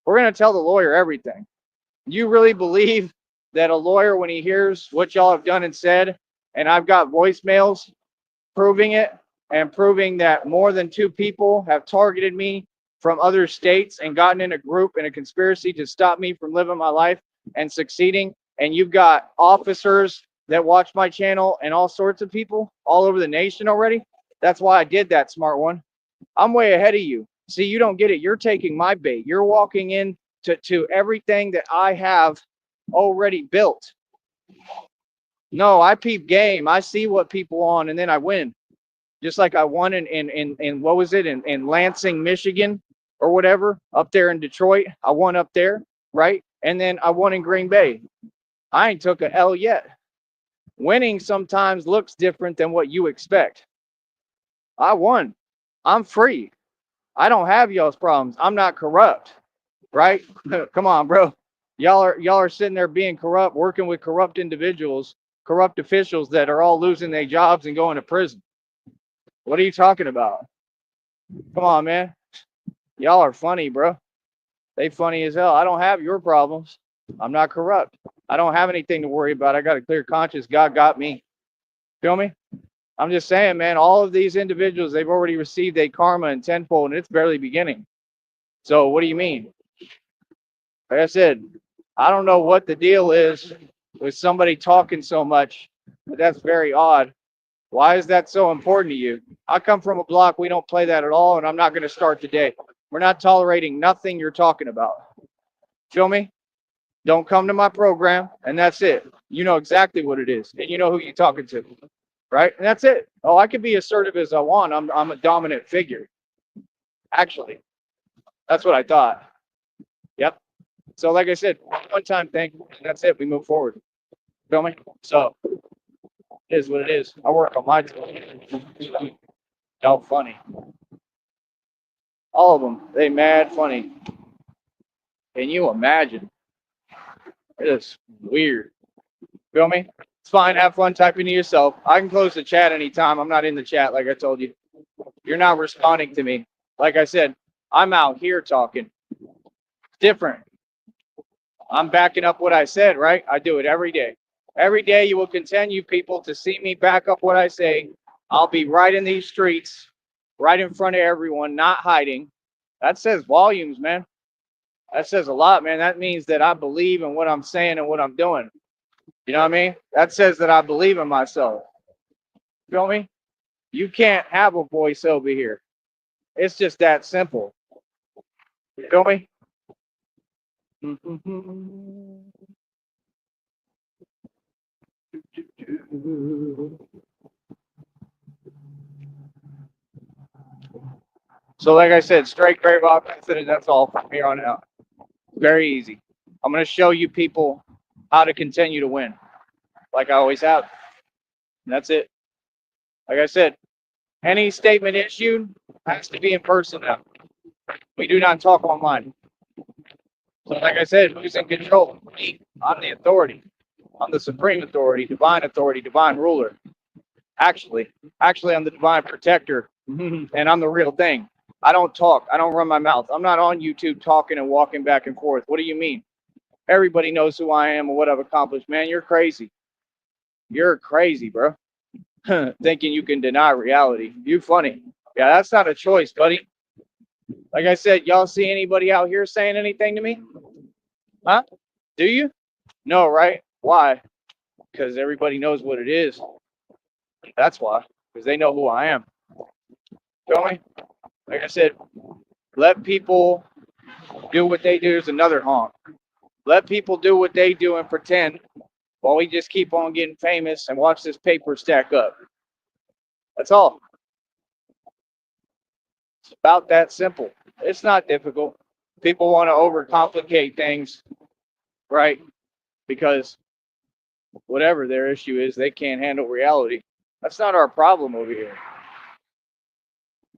We're going to tell the lawyer everything. You really believe that a lawyer, when he hears what y'all have done and said, and I've got voicemails proving it and proving that more than two people have targeted me from other states and gotten in a group in a conspiracy to stop me from living my life and succeeding, and you've got officers that watch my channel and all sorts of people all over the nation already? That's why I did that, smart one. I'm way ahead of you. See, you don't get it. You're taking my bait. You're walking in to everything that I have already built. No, I peep game. I see what people on, and then I win. Just like I won in what was it, in Lansing, Michigan, or whatever, up there in Detroit. I won up there, right? And then I won in Green Bay. I ain't took a L yet. Winning sometimes looks different than what you expect. I won. I'm free. I don't have y'all's problems. I'm not corrupt, right? Come on, bro. Y'all are sitting there being corrupt, working with corrupt individuals, corrupt officials that are all losing their jobs and going to prison. What are you talking about? Come on, man. Y'all are funny, bro. They funny as hell. I don't have your problems. I'm not corrupt. I don't have anything to worry about. I got a clear conscience. God got me. Feel me? I'm just saying, man, all of these individuals, they've already received a karma in tenfold, and it's barely beginning. So what do you mean? Like I said, I don't know what the deal is with somebody talking so much, but that's very odd. Why is that so important to you? I come from a block, we don't play that at all, and I'm not going to start today. We're not tolerating nothing you're talking about. Feel me? Don't come to my program, and that's it. You know exactly what it is, and you know who you're talking to, right? And that's it. Oh, I can be assertive as I want. I'm a dominant figure. Actually, that's what I thought. Yep. So, like I said, one time thing, and that's it. We move forward. Feel me? So, it is what it is. I work on my y'all funny. All of them. They mad funny. Can you imagine? It's weird. Feel me? It's fine. Have fun typing to yourself. I can close the chat anytime. I'm not in the chat like I told you. You're not responding to me. Like I said, I'm out here talking. Different. I'm backing up what I said, right? I do it every day. Every day you will continue, people, to see me back up what I say. I'll be right in these streets, right in front of everyone, not hiding. That says volumes, man. That says a lot, man. That means that I believe in what I'm saying and what I'm doing. You know what I mean? That says that I believe in myself. Feel me? You can't have a voice over here. It's just that simple. You feel me? So, like I said, straight grave offense, and that's all from here on out. Very easy. I'm going to show you people how to continue to win, like I always have. And that's it. Like I said, any statement issued has to be in person now. We do not talk online. So, like I said, who's in control? Me. I'm the authority. I'm the supreme authority, divine ruler. Actually, I'm the divine protector, and I'm the real thing. I don't talk. I don't run my mouth. I'm not on YouTube talking and walking back and forth. What do you mean? Everybody knows who I am and what I've accomplished. Man, you're crazy. You're crazy, bro. Thinking you can deny reality. You funny. Yeah, that's not a choice, buddy. Like I said, y'all see anybody out here saying anything to me? Huh? Do you? No, right? Why? Because everybody knows what it is. That's why. Because they know who I am. Feel me? Like I said, let people do what they do is another honk. Let people do what they do and pretend while we just keep on getting famous and watch this paper stack up. That's all. It's about that simple. It's not difficult. People want to overcomplicate things, right? Because whatever their issue is, they can't handle reality. That's not our problem over here.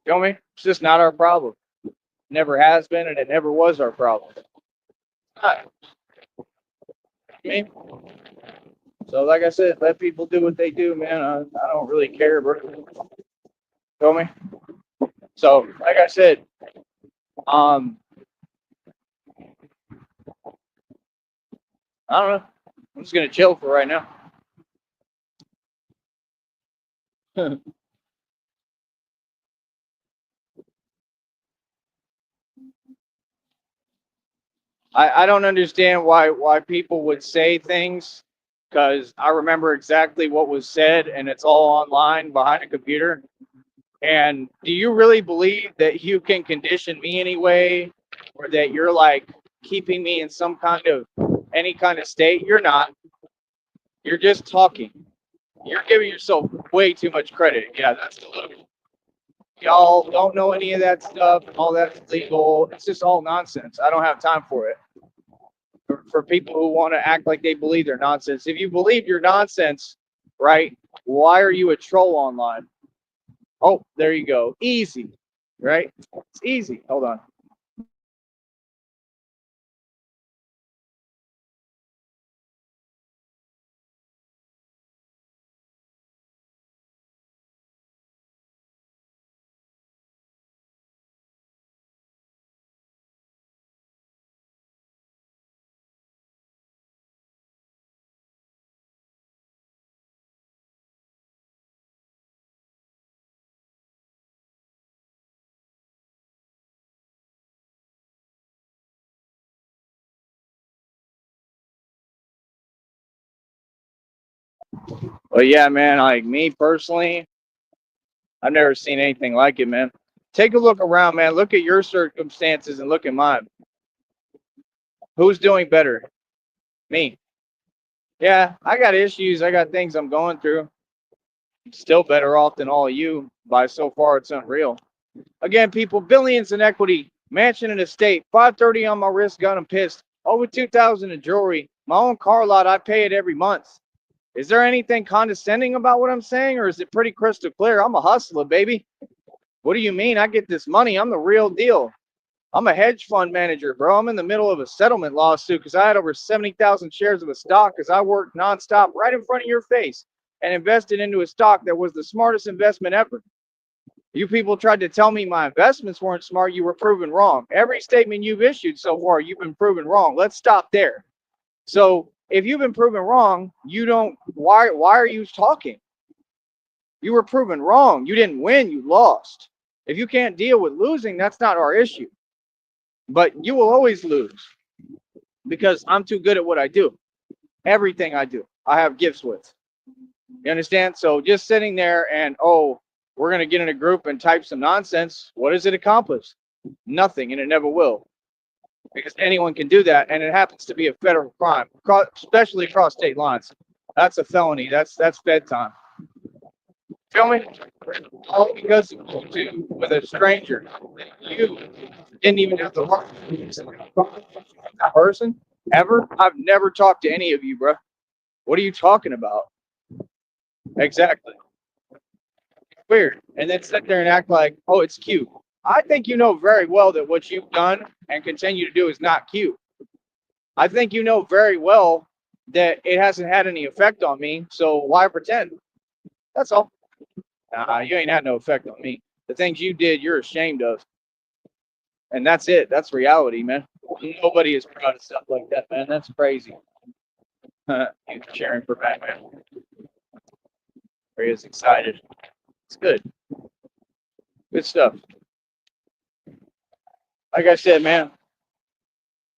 You know me? It's just not our problem. Never has been, and it never was our problem. Not. I mean, so like I said, let people do what they do, man. I don't really care, bro. Feel me? So like I said, I don't know. I'm just gonna chill for right now. I don't understand why people would say things because I remember exactly what was said and it's all online behind a computer. And do you really believe that you can condition me anyway, or that you're like keeping me in some kind of any kind of state? You're not. You're just talking. You're giving yourself way too much credit. Yeah, that's delusional. Y'all don't know any of that stuff. All that's legal. It's just all nonsense. I don't have time for it. For people who want to act like they believe they're nonsense. If you believe you're nonsense, right? Why are you a troll online? Oh, there you go. Easy, right? It's easy. Hold on. But yeah, man, like me personally, I've never seen anything like it, man. Take a look around, man. Look at your circumstances and look at mine. Who's doing better? Me. Yeah, I got issues. I got things I'm going through. Still better off than all of you. By so far, it's unreal. Again, people, billions in equity, mansion and estate, 530 on my wrist, gun and pissed, over 2,000 in jewelry, my own car lot. I pay it every month. Is there anything condescending about what I'm saying, or is it pretty crystal clear? I'm a hustler, baby. What do you mean? I get this money. I'm the real deal. I'm a hedge fund manager, bro. I'm in the middle of a settlement lawsuit because I had over 70,000 shares of a stock because I worked nonstop right in front of your face and invested into a stock that was the smartest investment ever. You people tried to tell me my investments weren't smart. You were proven wrong. Every statement you've issued so far, you've been proven wrong. Let's stop there. So if you've been proven wrong, you don't. Why are you talking? You were proven wrong. You didn't win. You lost. If you can't deal with losing, that's not our issue. But you will always lose because I'm too good at what I do. Everything I do, I have gifts with. You understand? So just sitting there and, oh, we're going to get in a group and type some nonsense. What does it accomplish? Nothing, and it never will. Because anyone can do that, and it happens to be a federal crime, especially across state lines. That's a felony. That's bedtime. Feel me? All because you do with a stranger. You didn't even have the heart person ever. I've never talked to any of you, bro. What are you talking about? Exactly. Weird. And then sit there and act like, oh, it's cute. I think you know very well that what you've done and continue to do is not cute. I think you know very well that it hasn't had any effect on me. So why pretend? That's all. You ain't had no effect on me. The things you did, you're ashamed of. And that's it. That's reality, man. Nobody is proud of stuff like that, man. That's crazy. He's cheering for Batman. He is excited. It's good. Good stuff. Like I said, man,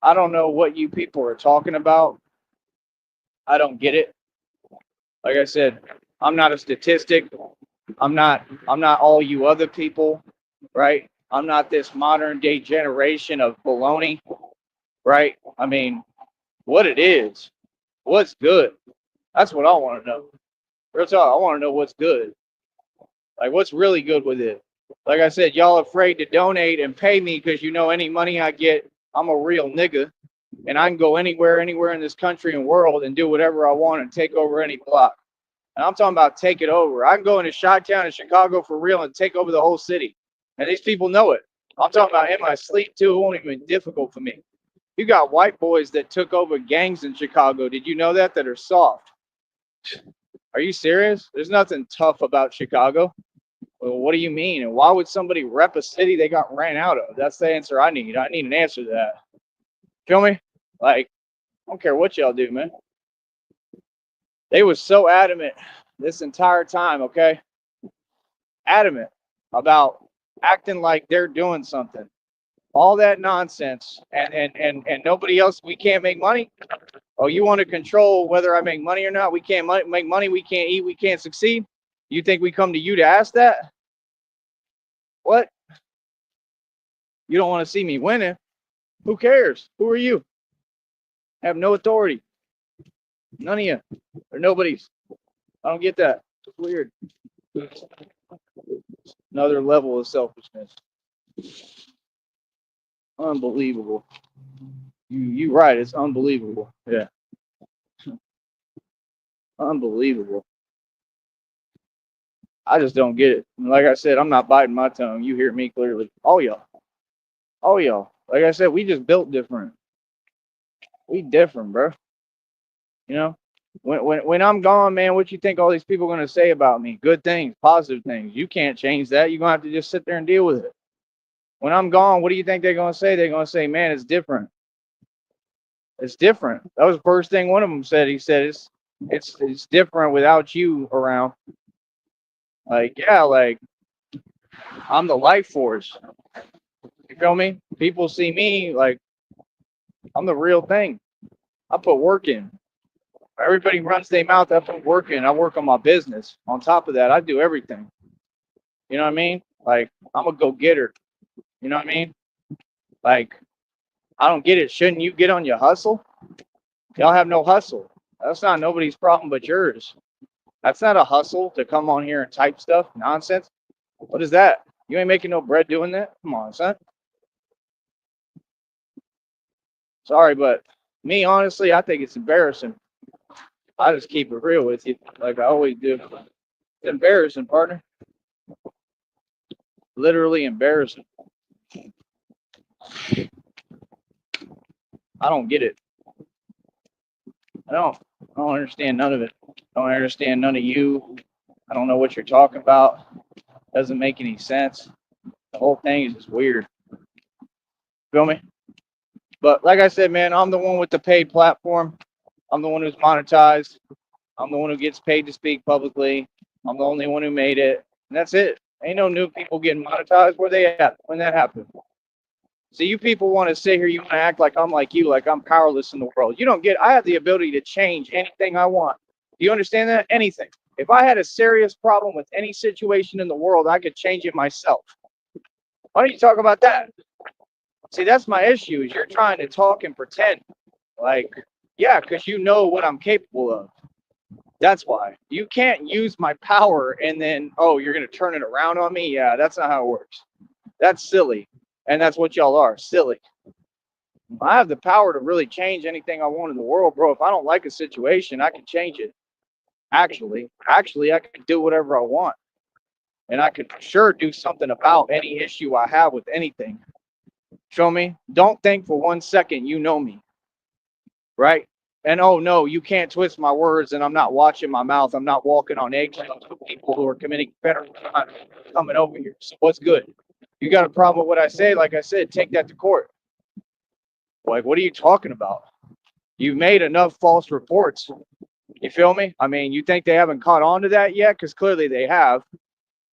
I don't know what you people are talking about. I don't get it. Like I said, I'm not a statistic. I'm not all you other people, right? I'm not this modern day generation of baloney, right? I mean, what it is, what's good. That's what I want to know. Real talk, I want to know what's good. Like, what's really good with it? Like I said, y'all afraid to donate and pay me because you know any money I get, I'm a real nigga. And I can go anywhere in this country and world and do whatever I want and take over any block. And I'm talking about take it over. I can go into Chi-Town and Chicago for real and take over the whole city. And these people know it. I'm talking about in my sleep too. It won't even be difficult for me. You got white boys that took over gangs in Chicago. Did you know that? That are soft. Are you serious? There's nothing tough about Chicago. Well, what do you mean? And why would somebody rep a city they got ran out of? That's the answer I need. I need an answer to that. Feel me? Like, I don't care what y'all do, man. They was so adamant this entire time, okay? Adamant about acting like they're doing something. All that nonsense. And nobody else, we can't make money. Oh, you want to control whether I make money or not? We can't make money, we can't eat, we can't succeed. You think we come to you to ask that? What? You don't want to see me winning? Who cares? Who are you? I have no authority. None of you. Or nobody's. I don't get that. It's weird. Another level of selfishness. Unbelievable. You right. It's unbelievable. Yeah. Unbelievable. I just don't get it. Like I said, I'm not biting my tongue. You hear me clearly. All y'all. All y'all. Like I said, we just built different. We different, bro. You know? When I'm gone, man, what you think all these people are gonna say about me? Good things, positive things. You can't change that. You're gonna have to just sit there and deal with it. When I'm gone, what do you think they're gonna say? They're gonna say, man, it's different. It's different. That was the first thing one of them said. He said it's different without you around. Like, yeah, like I'm the life force. You feel me? People see me like I'm the real thing. I put work in. Everybody runs their mouth. I put work in. I work on my business. On top of that, I do everything. You know what I mean? Like I'm a go-getter. You know what I mean? Like I don't get it. Shouldn't you get on your hustle? Y'all have no hustle. That's not nobody's problem but yours. That's not a hustle to come on here and type stuff. Nonsense. What is that? You ain't making no bread doing that? Come on, son. Sorry, but me, honestly, I think it's embarrassing. I just keep it real with you, like I always do. It's embarrassing, partner. Literally embarrassing. I don't get it. I don't. I don't understand none of it. I don't understand none of you. I don't know what you're talking about. Doesn't make any sense. The whole thing is just weird. Feel me? But like I said, man, I'm the one with the paid platform. I'm the one who's monetized. I'm the one who gets paid to speak publicly. I'm the only one who made it. And that's it. Ain't no new people getting monetized. Where they at when that happened? So you people want to sit here, you want to act like I'm like you, like I'm powerless in the world. You don't get, I have the ability to change anything I want. Do you understand that? Anything. If I had a serious problem with any situation in the world, I could change it myself. Why don't you talk about that? See, that's my issue, is you're trying to talk and pretend. Like, yeah, because you know what I'm capable of. That's why. You can't use my power and then, oh, you're going to turn it around on me? Yeah, that's not how it works. That's silly. And that's what y'all are, silly. I have the power to really change anything I want in the world, bro. If I don't like a situation, I can change it. Actually, I can do whatever I want. And I could sure do something about any issue I have with anything. Show me? Don't think for 1 second you know me, right? And oh no, you can't twist my words, and I'm not watching my mouth. I'm not walking on eggshells with people who are committing federal crime coming over here. So what's good? You got a problem with what I say? Like I said, take that to court. Like, what are you talking about? You've made enough false reports. You feel me? I mean, you think they haven't caught on to that yet? Because clearly they have,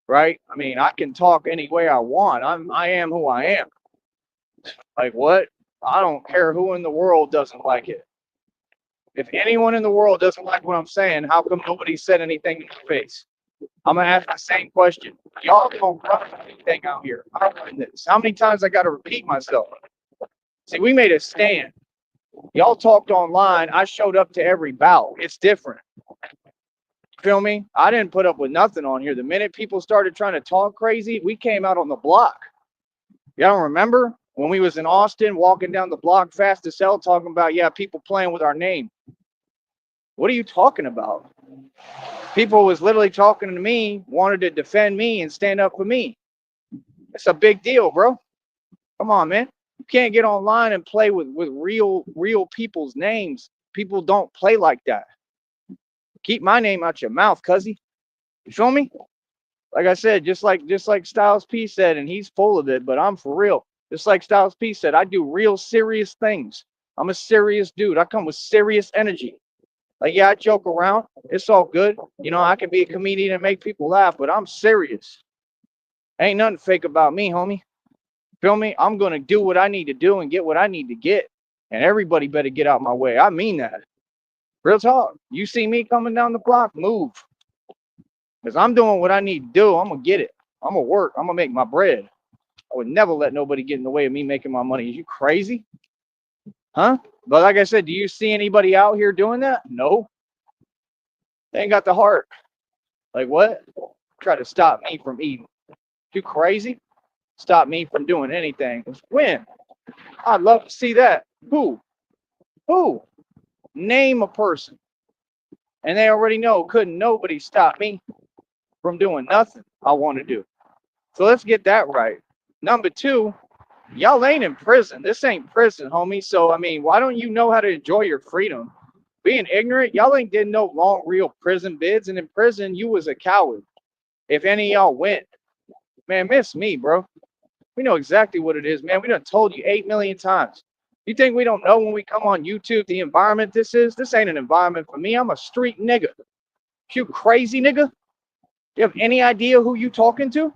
right? I mean, I can talk any way I want. I am who I am. Like what? I don't care who in the world doesn't like it. If anyone in the world doesn't like what I'm saying, how come nobody said anything in my face? I'm gonna ask the same question. Y'all don't run anything out here. I run this. How many times I got to repeat myself? See, we made a stand. Y'all talked online. I showed up to every bout. It's different. Feel me? I didn't put up with nothing on here. The minute people started trying to talk crazy, we came out on the block. Y'all remember when we was in Austin, walking down the block fast as hell, talking about, yeah, people playing with our name. What are you talking about? People was literally talking to me, wanted to defend me and stand up for me. It's a big deal, bro. Come on, man. You can't get online and play with real people's names. People don't play like that. Keep my name out your mouth, cuzzy. You feel me? Like I said, just like Styles P said, and he's full of it, but I'm for real. Just like Styles P said, I do real serious things. I'm a serious dude. I come with serious energy. Like, yeah, I joke around. It's all good. You know, I can be a comedian and make people laugh, but I'm serious. Ain't nothing fake about me, homie. Feel me? I'm going to do what I need to do and get what I need to get. And everybody better get out my way. I mean that. Real talk. You see me coming down the block, move. Because I'm doing what I need to do. I'm going to get it. I'm going to work. I'm going to make my bread. I would never let nobody get in the way of me making my money. Are you crazy? Huh? But like I said, do you see anybody out here doing that? No. They ain't got the heart. Like what? Try to stop me from eating. You crazy? Stop me from doing anything. When? I'd love to see that. Who? Who? Name a person. And they already know, couldn't nobody stop me from doing nothing I want to do. So let's get that right. Number two, y'all ain't in prison. This ain't prison, homie. So, I mean, why don't you know how to enjoy your freedom? Being ignorant, y'all ain't did no long, real prison bids. And in prison, you was a coward. If any of y'all went, man, miss me, bro. We know exactly what it is, man. We done told you 8 million times. You think we don't know when we come on YouTube the environment this is? This ain't an environment for me. I'm a street nigga. You crazy nigga? You have any idea who you talking to?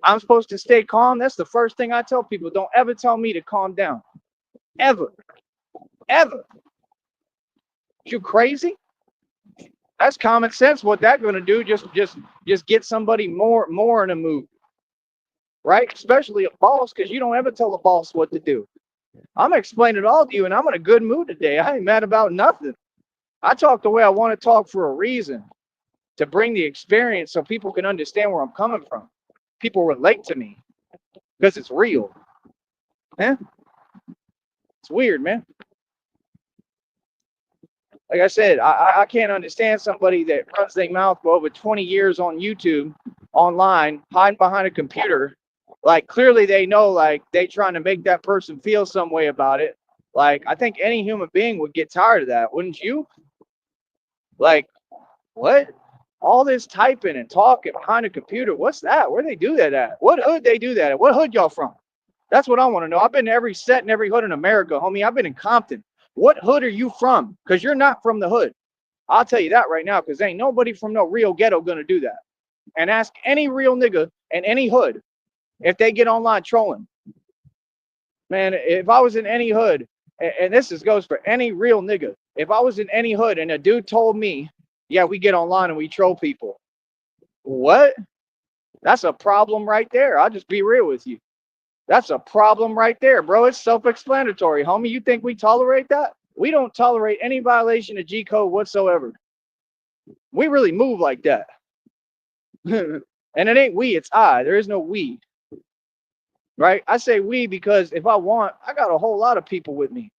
I'm supposed to stay calm? That's the first thing I tell people. Don't ever tell me to calm down. Ever. Ever. You crazy? That's common sense. What that's gonna do, just get somebody more in a mood. Right? Especially a boss, because you don't ever tell a boss what to do. I'm gonna explain it all to you, and I'm in a good mood today. I ain't mad about nothing. I talk the way I want to talk for a reason, to bring the experience so people can understand where I'm coming from. People relate to me because it's real. Man, it's weird, man. Like I said, I can't understand somebody that runs their mouth for over 20 years on YouTube, online, hiding behind a computer. Like, clearly they know, like, they trying to make that person feel some way about it. Like, I think any human being would get tired of that, wouldn't you? Like, what? All this typing and talking behind a computer, what's that? Where they do that at? What hood they do that at? What hood y'all from? That's what I want to know. I've been to every set and every hood in America, homie. I've been in Compton. What hood are you from? Because you're not from the hood. I'll tell you that right now, because ain't nobody from no real ghetto going to do that. And ask any real nigga in any hood if they get online trolling. Man, if I was in any hood, and this goes for any real nigga, if I was in any hood and a dude told me Yeah, we get online and we troll people. What? That's a problem right there. I'll just be real with you. That's a problem right there, bro. It's self-explanatory, homie. You think we tolerate that? We don't tolerate any violation of G code whatsoever. We really move like that. And it ain't we, it's I. There is no we, right? I say we because if I want, I got a whole lot of people with me.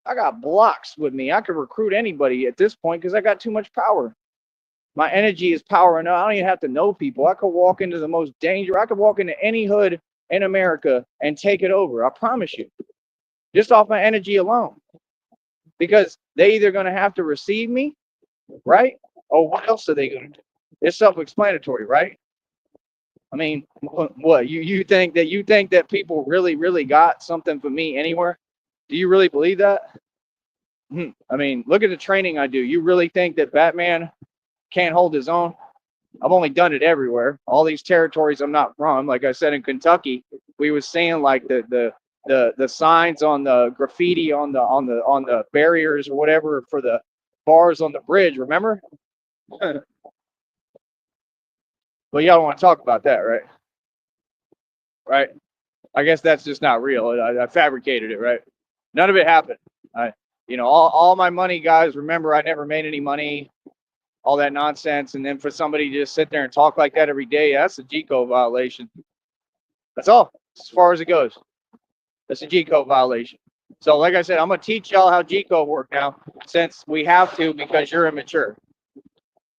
I got blocks with me. I could recruit anybody at this point because I got too much power. My energy is power enough. I don't even have to know people. I could walk into the most danger. I could walk into any hood in America and take it over. I promise you, just off my energy alone. Because they either going to have to receive me, right? Or what else are they going to do? It's self-explanatory, right? I mean, what you think that people really got something for me anywhere? Do you really believe that? I mean, look at the training I do. You really think that Batman can't hold his own? I've only done it everywhere. All these territories I'm not from. Like I said, in Kentucky, we was seeing like the signs on the graffiti on the barriers or whatever for the bars on the bridge. Remember? But y'all don't want to talk about that, right? Right? I guess that's just not real. I fabricated it, right? None of it happened. All my money, guys. Remember, I never made any money. All that nonsense, and then for somebody to just sit there and talk like that every day, that's a G code violation. That's all, as far as it goes. That's a G code violation. So, like I said, I'm gonna teach y'all how G code work now, since we have to because you're immature.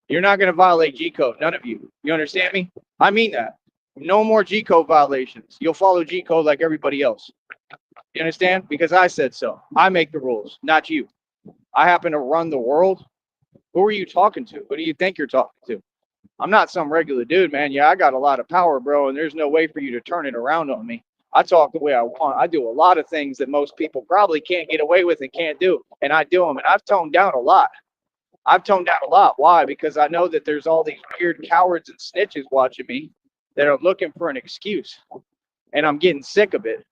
You're not gonna violate G code, none of you. You understand me? I mean that. No more G code violations. You'll follow G code like everybody else. You understand? Because I said so. I make the rules, not you. I happen to run the world. Who are you talking to? Who do you think you're talking to? I'm not some regular dude, man. Yeah, I got a lot of power, bro, and there's no way for you to turn it around on me. I talk the way I want. I do a lot of things that most people probably can't get away with and can't do, and I do them. And I've toned down a lot. I've toned down a lot. Why? Because I know that there's all these weird cowards and snitches watching me that are looking for an excuse, and I'm getting sick of it.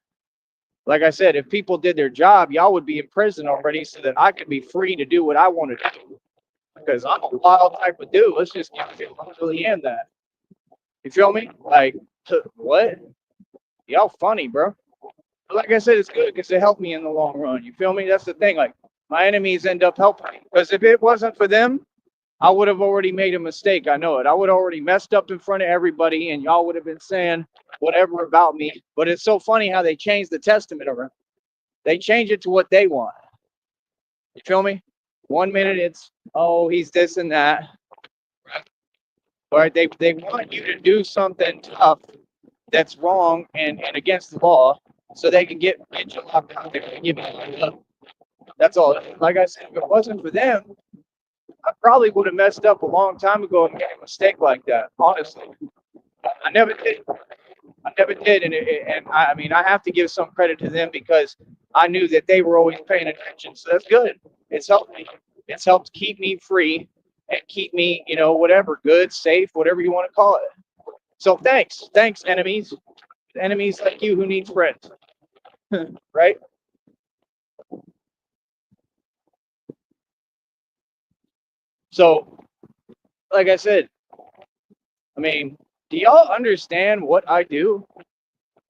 Like I said, if people did their job, y'all would be in prison already so that I could be free to do what I want to do. Because I'm a wild type of dude. Let's just get real. I really am that. You feel me? Like, what? Y'all funny, bro. But like I said, it's good because it helped me in the long run. You feel me? That's the thing. Like, my enemies end up helping me. Because if it wasn't for them, I would have already made a mistake. I know it. I would have already messed up in front of everybody, and y'all would have been saying whatever about me. But it's so funny how they change the testament around. They change it to what they want. You feel me? 1 minute it's, oh, he's this and that. Right? They want you to do something tough that's wrong and against the law so they can get you locked up. That's all. Like I said, if it wasn't for them, I probably would have messed up a long time ago and made a mistake like that. Honestly, I never did. I never did, and I mean, I have to give some credit to them because I knew that they were always paying attention. So that's good. It's helped me. It's helped keep me free and keep me, whatever, good, safe, whatever you want to call it. So thanks, enemies like you who need friends, right? So, like I said, I mean, do y'all understand what I do?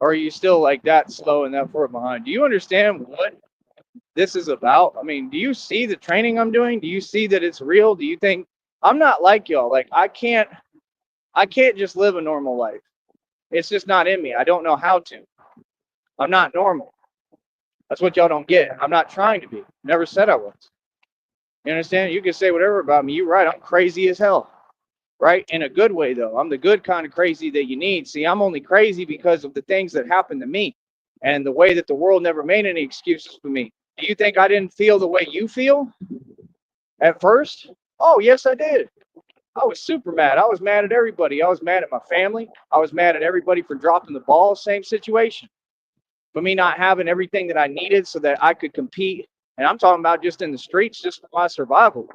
Or are you still like that slow and that far behind? Do you understand what this is about? I mean, do you see the training I'm doing? Do you see that it's real? Do you think I'm not like y'all? Like I can't just live a normal life. It's just not in me. I don't know how to. I'm not normal. That's what y'all don't get. I'm not trying to be. Never said I was. You understand? You can say whatever about me. You're right. I'm crazy as hell. Right? In a good way, though. I'm the good kind of crazy that you need. See, I'm only crazy because of the things that happened to me and the way that the world never made any excuses for me. Do you think I didn't feel the way you feel at first? Oh, yes, I did. I was super mad. I was mad at everybody. I was mad at my family. I was mad at everybody for dropping the ball. Same situation. For me not having everything that I needed so that I could compete. And I'm talking about just in the streets, just for my survival.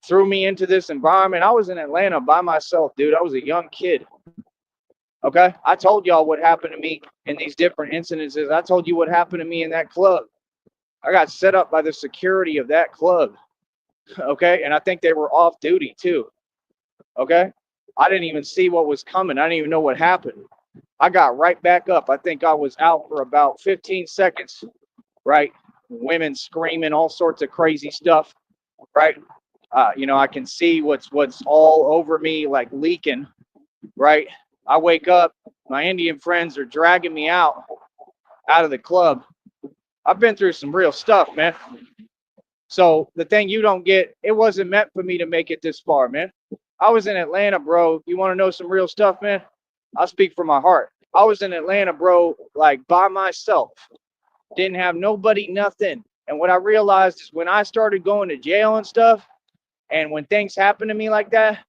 Threw me into this environment. I was in Atlanta by myself, dude. I was a young kid. Okay. I told y'all what happened to me in these different incidences. I told you what happened to me in that club. I got set up by the security of that club. Okay. And I think they were off duty too. Okay. I didn't even see what was coming. I didn't even know what happened. I got right back up. I think I was out for about 15 seconds, right? Women screaming all sorts of crazy stuff, right? I can see what's all over me, like leaking, right? I wake up, my Indian friends are dragging me out of the club. I've been through some real stuff, man. So the thing you don't get, it wasn't meant for me to make it this far, man. I was in Atlanta, bro. You want to know some real stuff, man? I'll speak from my heart. I was in Atlanta, bro, like by myself. Didn't have nobody, nothing. And what I realized is when I started going to jail and stuff, and when things happened to me like that,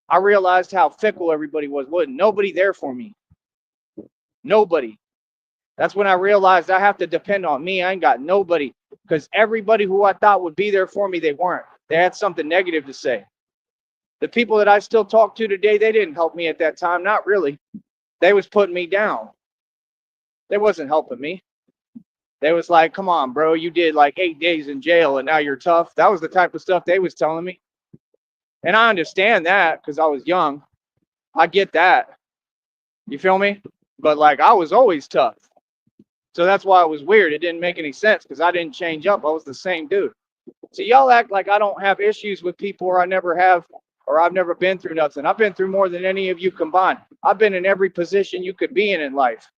I realized how fickle everybody was. Wasn't nobody there for me. Nobody. That's when I realized I have to depend on me. I ain't got nobody, because everybody who I thought would be there for me, they weren't. They had something negative to say. The people that I still talk to today, they didn't help me at that time. Not really. They was putting me down. They wasn't helping me. They was like, come on, bro, you did like 8 days in jail and now you're tough. That was the type of stuff they was telling me. And I understand that because I was young. I get that. You feel me? But like I was always tough. So that's why it was weird. It didn't make any sense because I didn't change up. I was the same dude. So y'all act like I don't have issues with people, or I never have, or I've never been through nothing. I've been through more than any of you combined. I've been in every position you could be in life.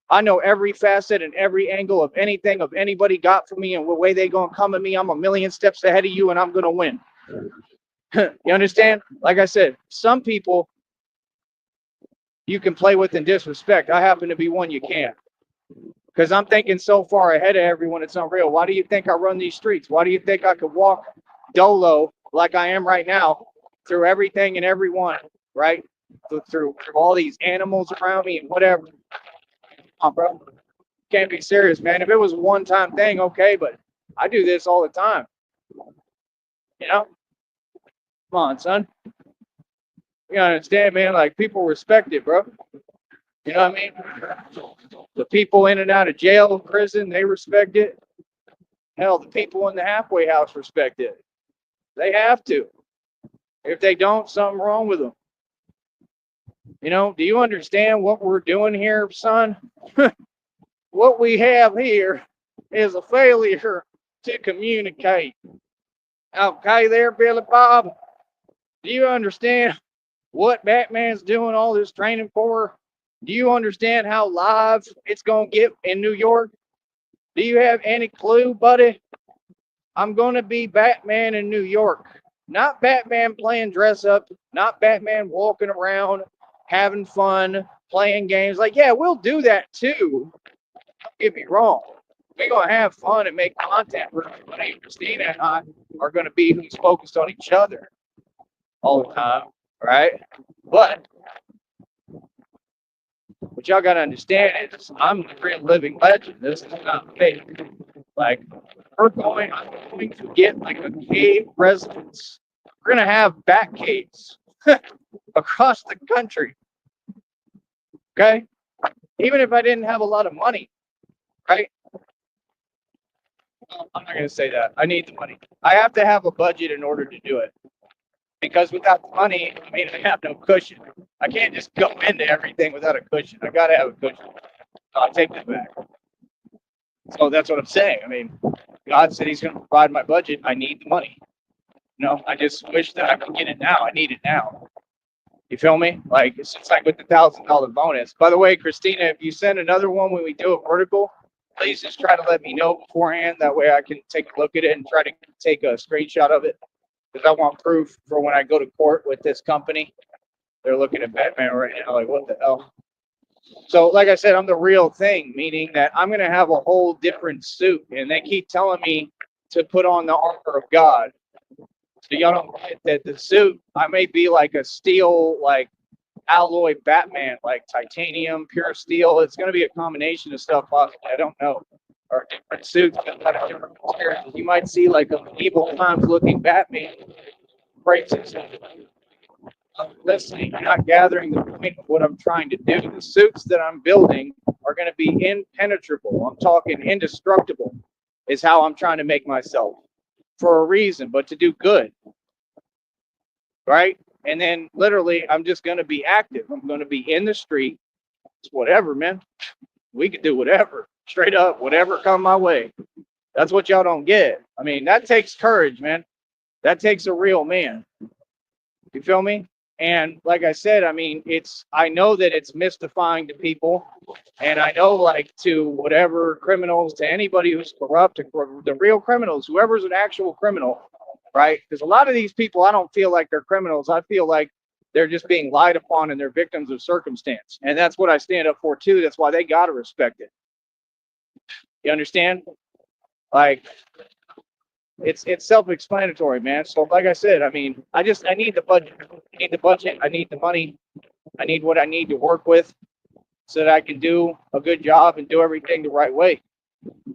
I know every facet and every angle of anything of anybody got for me and what way they gonna come at me. I'm a million steps ahead of you and I'm gonna win. You understand? Like I said, some people you can play with and disrespect. I happen to be one you can't. Because I'm thinking so far ahead of everyone, it's unreal. Why do you think I run these streets? Why do you think I could walk dolo like I am right now through everything and everyone, right? Through all these animals around me and whatever. Come on, bro. Can't be serious, man. If it was a one-time thing, okay, but I do this all the time. You know? Come on, son. You understand, man? Like, people respect it, bro. You know what I mean? The people in and out of jail, prison, they respect it. Hell, the people in the halfway house respect it. They have to. If they don't, something wrong with them. You know, do you understand what we're doing here, son? What we have here is a failure to communicate. Okay, there, Billy Bob. Do you understand what Batman's doing all this training for? Do you understand how live it's going to get in New York? Do you have any clue, buddy? I'm going to be Batman in New York. Not Batman playing dress up, not Batman walking around, having fun, playing games. Like, yeah, we'll do that too. Don't get me wrong. We're going to have fun and make content for everybody. Christina and I are going to be who's focused on each other all the time, right? But what y'all got to understand is I'm the real living legend. This is not fake. Like, I'm going to get like a cave residence. We're going to have bat caves across the country. Okay? Even if I didn't have a lot of money, right? I'm not going to say that. I need the money. I have to have a budget in order to do it. Because without the money, I mean, I have no cushion. I can't just go into everything without a cushion. I got to have a cushion. I'll take that back. So that's what I'm saying. I mean, God said he's going to provide my budget. I need the money. No, I just wish that I could get it now. I need it now. You feel me? Like, it's just like with the $1,000 bonus. By the way, Christina, if you send another one when we do a vertical, please just try to let me know beforehand. That way I can take a look at it and try to take a screenshot of it. Because I want proof for when I go to court with this company. They're looking at Batman right now, like, what the hell? So, like I said, I'm the real thing, meaning that I'm going to have a whole different suit. And they keep telling me to put on the armor of God. So y'all don't get that the suit, I may be like a steel, like alloy Batman, like titanium, pure steel. It's going to be a combination of stuff, possibly. I don't know. Or different suits, different materials. You might see like a evil times looking Batman. Braces. I'm listening, I'm not gathering the point of what I'm trying to do. The suits that I'm building are going to be impenetrable. I'm talking indestructible, is how I'm trying to make myself. for a reason, but to do good, right? And then literally, I'm just going to be active. I'm going to be in the street. It's whatever, man. We can do whatever, straight up, whatever come my way. That's what y'all don't get. I mean, that takes courage, man. That takes a real man. You feel me? And like I said, I mean, I know that it's mystifying to people. And I know, like, to whatever criminals, to anybody who's corrupt, to the real criminals, whoever's an actual criminal, right? Because a lot of these people, I don't feel like they're criminals. I feel like they're just being lied upon and they're victims of circumstance. And that's what I stand up for, too. That's why they got to respect it. You understand? Like, it's self-explanatory, man. So like I said, I mean, I need the budget. I need the budget. I need the money. I need what I need to work with so that I can do a good job and do everything the right way.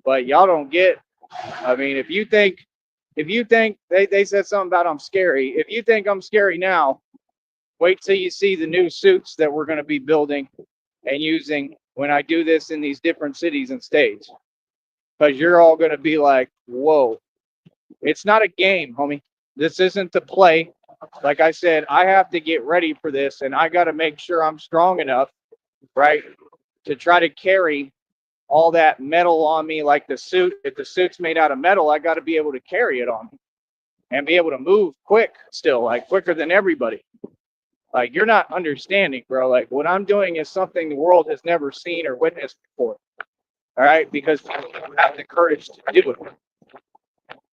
But y'all don't get, I mean, if you think they said something about I'm scary. If you think I'm scary now, wait till you see the new suits that we're going to be building and using when I do this in these different cities and states. Because you're all going to be like, whoa. It's not a game, homie. This isn't to play. Like I said, I have to get ready for this, and I got to make sure I'm strong enough, right, to try to carry all that metal on me, like the suit. If the suit's made out of metal, I got to be able to carry it on me and be able to move quick still, like quicker than everybody. Like, you're not understanding, bro. Like, what I'm doing is something the world has never seen or witnessed before. All right, because people have the courage to do it.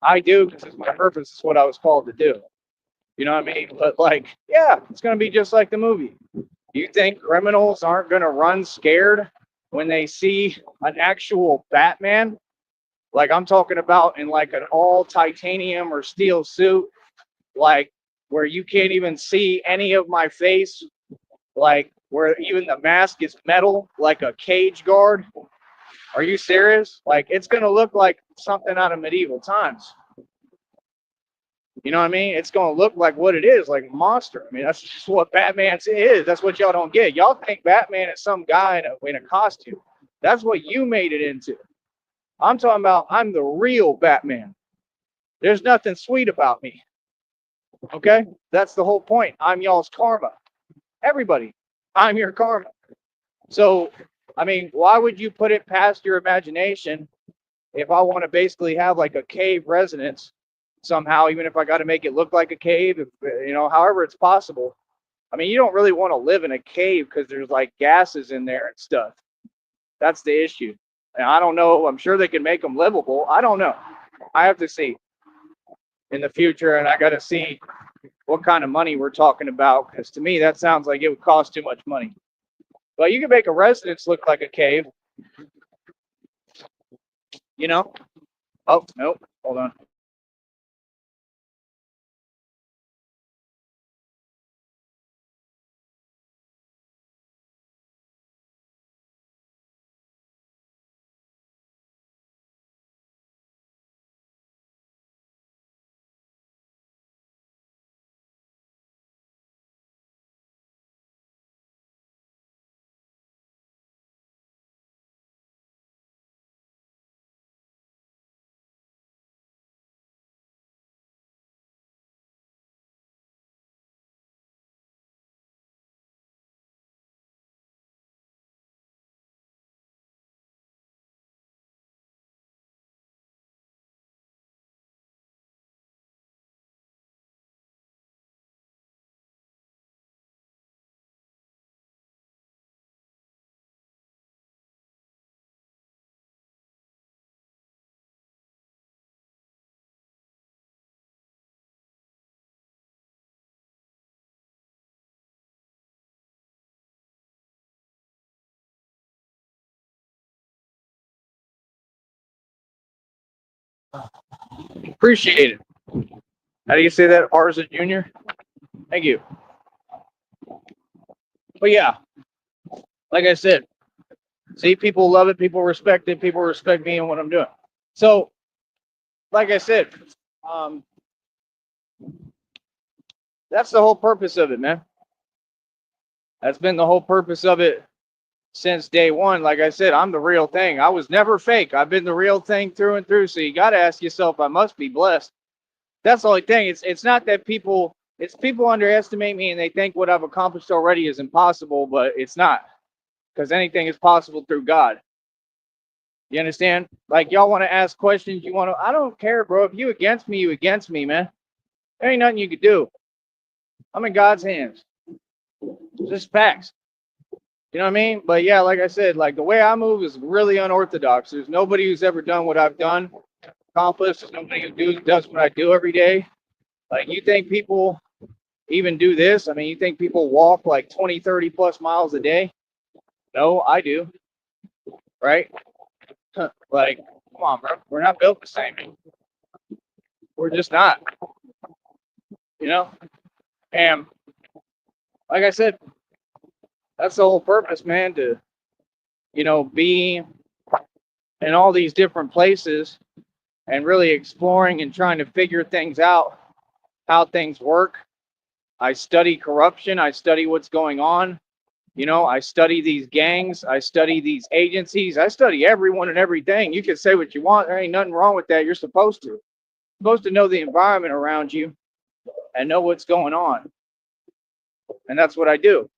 I do because it's my purpose. It's what I was called to do. You know what I mean? But like, yeah, it's going to be just like the movie. You think criminals aren't going to run scared when they see an actual Batman? Like, I'm talking about in like an all titanium or steel suit, like where you can't even see any of my face, like where even the mask is metal, like a cage guard. Are you serious? Like, it's going to look like something out of medieval times. You know what I mean? It's going to look like what it is, like a monster. I mean, that's just what Batman is. That's what y'all don't get. Y'all think Batman is some guy in a costume. That's what you made it into. I'm talking about I'm the real Batman. There's nothing sweet about me. Okay? That's the whole point. I'm y'all's karma. Everybody, I'm your karma. So, I mean, why would you put it past your imagination if I want to basically have like a cave residence somehow, even if I got to make it look like a cave, if, you know, however it's possible. I mean, you don't really want to live in a cave because there's like gases in there and stuff. That's the issue. And I don't know. I'm sure they can make them livable. I don't know. I have to see in the future, and I got to see what kind of money we're talking about, because to me, that sounds like it would cost too much money. But you can make a residence look like a cave. You know? Oh, nope. Hold on. Appreciate it. How do you say that? Arza Jr.? Thank you. But yeah, like I said, see, people love it, people respect it, people respect me and what I'm doing. So, like I said, um, that's the whole purpose of it, man. That's been the whole purpose of it since day one. Like I said, I'm the real thing. I was never fake. I've been the real thing through and through. So you got to ask yourself, I must be blessed. That's the only thing. It's not that people underestimate me and they think what I've accomplished already is impossible, but it's not, because anything is possible through God. You understand? Like, y'all want to ask questions, I don't care, bro. If you against me, you against me, man. There ain't nothing you could do. I'm in God's hands. It's just facts. You know what I mean? But yeah, like I said, like the way I move is really unorthodox. There's nobody who's ever done what I've done, accomplished. There's nobody who does what I do every day. Like, you think people even do this? I mean, you think people walk like 20, 30 plus miles a day? No, I do. Right? Like, come on, bro. We're not built the same. We're just not, you know? And like I said, that's the whole purpose, man, to, be in all these different places and really exploring and trying to figure things out, how things work. I study corruption. I study what's going on. I study these gangs. I study these agencies. I study everyone and everything. You can say what you want. There ain't nothing wrong with that. You're supposed to. You're supposed to know the environment around you and know what's going on. And that's what I do.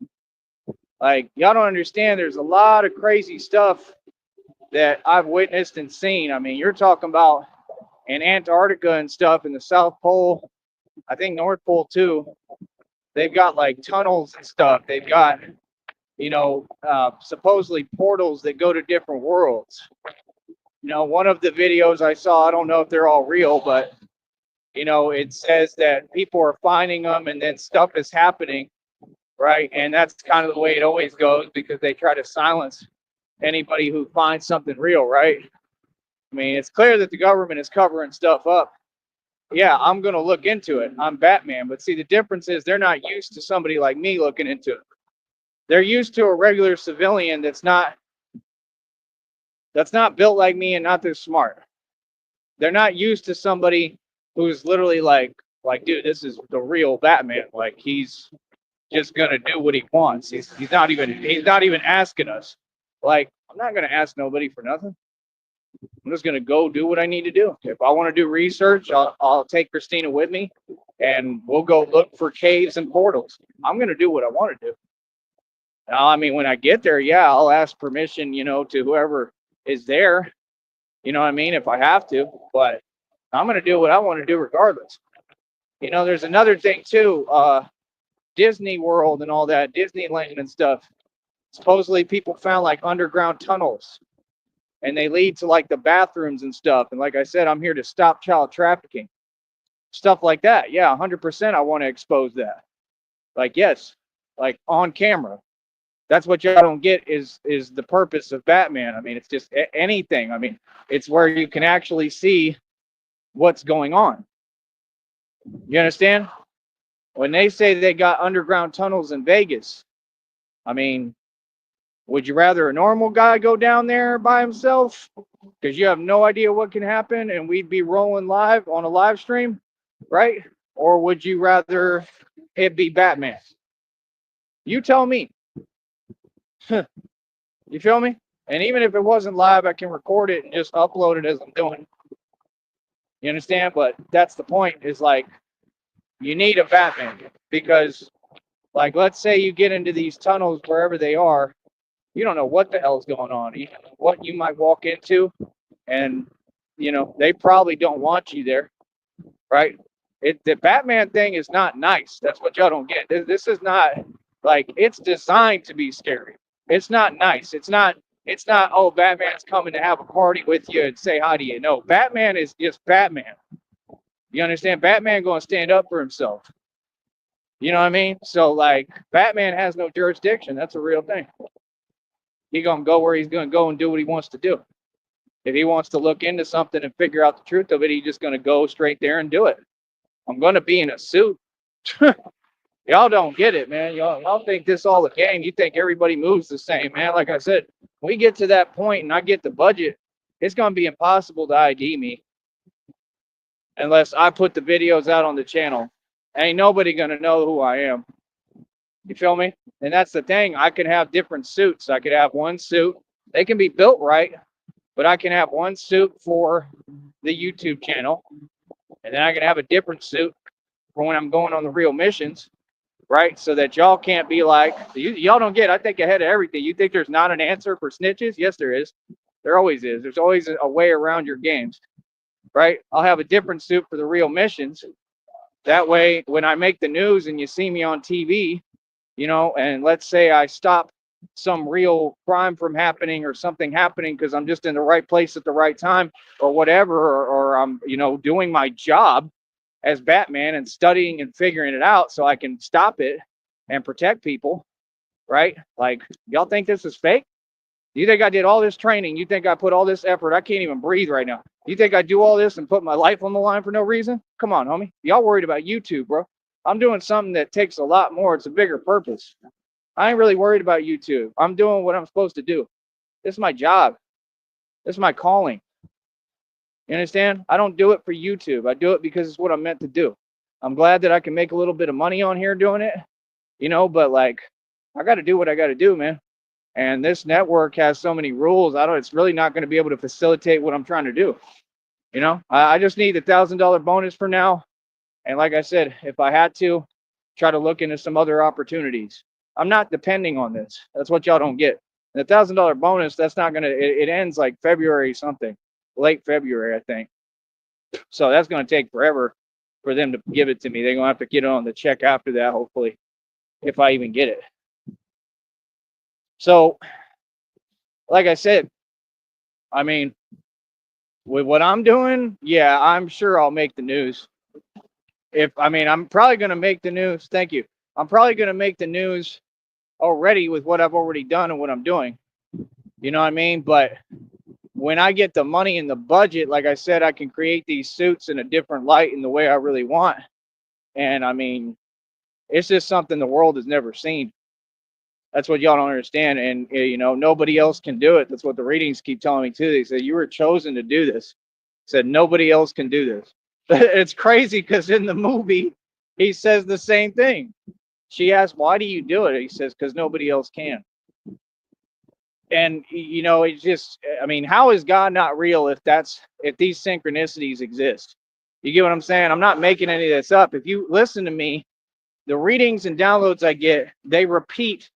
Like, y'all don't understand. There's a lot of crazy stuff that I've witnessed and seen. I mean, you're talking about in Antarctica and stuff, in the South Pole, I think North Pole too. They've got like tunnels and stuff. They've got, supposedly portals that go to different worlds. One of the videos I saw, I don't know if they're all real, but, it says that people are finding them and then stuff is happening, right? And that's kind of the way it always goes, because they try to silence anybody who finds something real, right? I mean, it's clear that the government is covering stuff up. Yeah, I'm going to look into it. I'm Batman. But see, the difference is they're not used to somebody like me looking into it. They're used to a regular civilian that's not built like me and not this smart. They're not used to somebody who's literally like, dude, this is the real Batman. Like, he's just going to do what he wants. He's not even asking us. Like, I'm not going to ask nobody for nothing. I'm just going to go do what I need to do. If I want to do research, I'll take Christina with me and we'll go look for caves and portals. I'm going to do what I want to do. Now, I mean, when I get there, yeah, I'll ask permission, to whoever is there, what I mean, if I have to, but I'm going to do what I want to do regardless. There's another thing too, Disney World and all that, Disneyland and stuff. Supposedly people found like underground tunnels and they lead to like the bathrooms and stuff. And like I said, I'm here to stop child trafficking, stuff like that. Yeah, 100%. I want to expose that. Like, yes, like on camera. That's what y'all don't get is the purpose of Batman. I mean, it's just anything. I mean, it's where you can actually see what's going on. You understand? When they say they got underground tunnels in Vegas, I mean, would you rather a normal guy go down there by himself because you have no idea what can happen and we'd be rolling live on a live stream, right? Or would you rather it be Batman? You tell me. You feel me? And even if it wasn't live, I can record it and just upload it as I'm doing. You understand? But that's the point, is like, you need a Batman, because like, let's say you get into these tunnels wherever they are, you don't know what the hell's going on, you know, what you might walk into, and they probably don't want you there, right? The Batman thing is not nice. That's what y'all don't get. This is not like, it's designed to be scary. It's not nice. It's not, oh, Batman's coming to have a party with you and say hi to you. No, Batman is just Batman. You understand? Batman going to stand up for himself. You know what I mean? So like, Batman has no jurisdiction. That's a real thing. He going to go where he's going to go and do what he wants to do. If he wants to look into something and figure out the truth of it, he's just going to go straight there and do it. I'm going to be in a suit. Y'all don't get it, man. Y'all think this all a game. You think everybody moves the same, man. Like I said, when we get to that point and I get the budget, it's going to be impossible to ID me unless I put the videos out on the channel. Ain't nobody going to know who I am. You feel me? And that's the thing. I can have different suits. I could have one suit. They can be built right, but I can have one suit for the YouTube channel. And then I can have a different suit for when I'm going on the real missions, right? So that y'all can't be like, y'all don't get, I think ahead of everything. You think there's not an answer for snitches? Yes, there is. There always is. There's always a way around your games, right? I'll have a different suit for the real missions. That way, when I make the news and you see me on TV, and let's say I stop some real crime from happening or something happening because I'm just in the right place at the right time or whatever, or I'm, doing my job as Batman and studying and figuring it out so I can stop it and protect people, right? Like, y'all think this is fake? You think I did all this training? You think I put all this effort? I can't even breathe right now. You think I do all this and put my life on the line for no reason? Come on, homie. Y'all worried about YouTube, bro. I'm doing something that takes a lot more. It's a bigger purpose. I ain't really worried about YouTube. I'm doing what I'm supposed to do. This is my job. This is my calling. You understand? I don't do it for YouTube. I do it because it's what I'm meant to do. I'm glad that I can make a little bit of money on here doing it, but like, I got to do what I got to do, man. And this network has so many rules. It's really not going to be able to facilitate what I'm trying to do. I just need the $1,000 bonus for now. And like I said, if I had to, try to look into some other opportunities. I'm not depending on this. That's what y'all don't get. And the $1,000 bonus, that's not going to, it ends like February something, late February, I think. So that's going to take forever for them to give it to me. They're going to have to get it on the check after that, hopefully, if I even get it. So, like I said, I mean, with what I'm doing, yeah, I'm sure I'll make the news. I'm probably going to make the news. Thank you. I'm probably going to make the news already with what I've already done and what I'm doing. You know what I mean? But when I get the money and the budget, like I said, I can create these suits in a different light in the way I really want. And it's just something the world has never seen. That's what y'all don't understand. And, nobody else can do it. That's what the readings keep telling me too. They said, you were chosen to do this. Said, nobody else can do this. It's crazy because in the movie, he says the same thing. She asked, why do you do it? He says, because nobody else can. And, it's just, how is God not real if these synchronicities exist? You get what I'm saying? I'm not making any of this up. If you listen to me, the readings and downloads I get, they repeat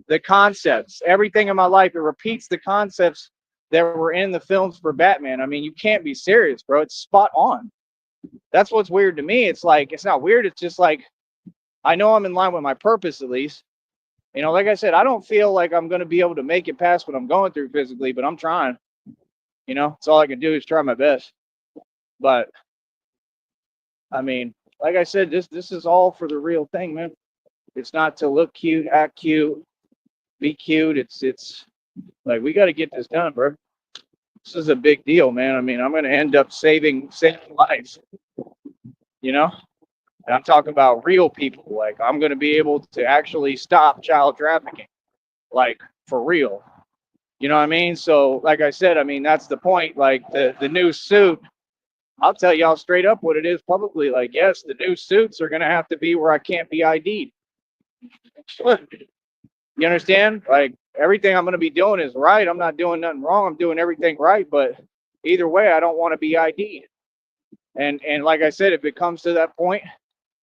the concepts. Everything in my life, it repeats the concepts that were in the films for Batman. You can't be serious, bro. It's spot on. That's what's weird to me. It's like, it's not weird. It's just like, I know I'm in line with my purpose, at least. Like I said, I don't feel like I'm going to be able to make it past what I'm going through physically, but I'm trying. It's all I can do is try my best. But, like I said, this is all for the real thing, man. It's not to look cute, act cute, be cute. It's like, we got to get this done, bro. This is a big deal, man. I'm going to end up saving lives, And I'm talking about real people. Like, I'm going to be able to actually stop child trafficking, like, for real. You know what I mean? So, like I said, that's the point. Like, the new suit, I'll tell y'all straight up what it is publicly. Like, yes, the new suits are going to have to be where I can't be ID'd. You understand? Like, everything I'm going to be doing is right. I'm not doing nothing wrong. I'm doing everything right. But either way, I don't want to be ID'd. And like I said, if it comes to that point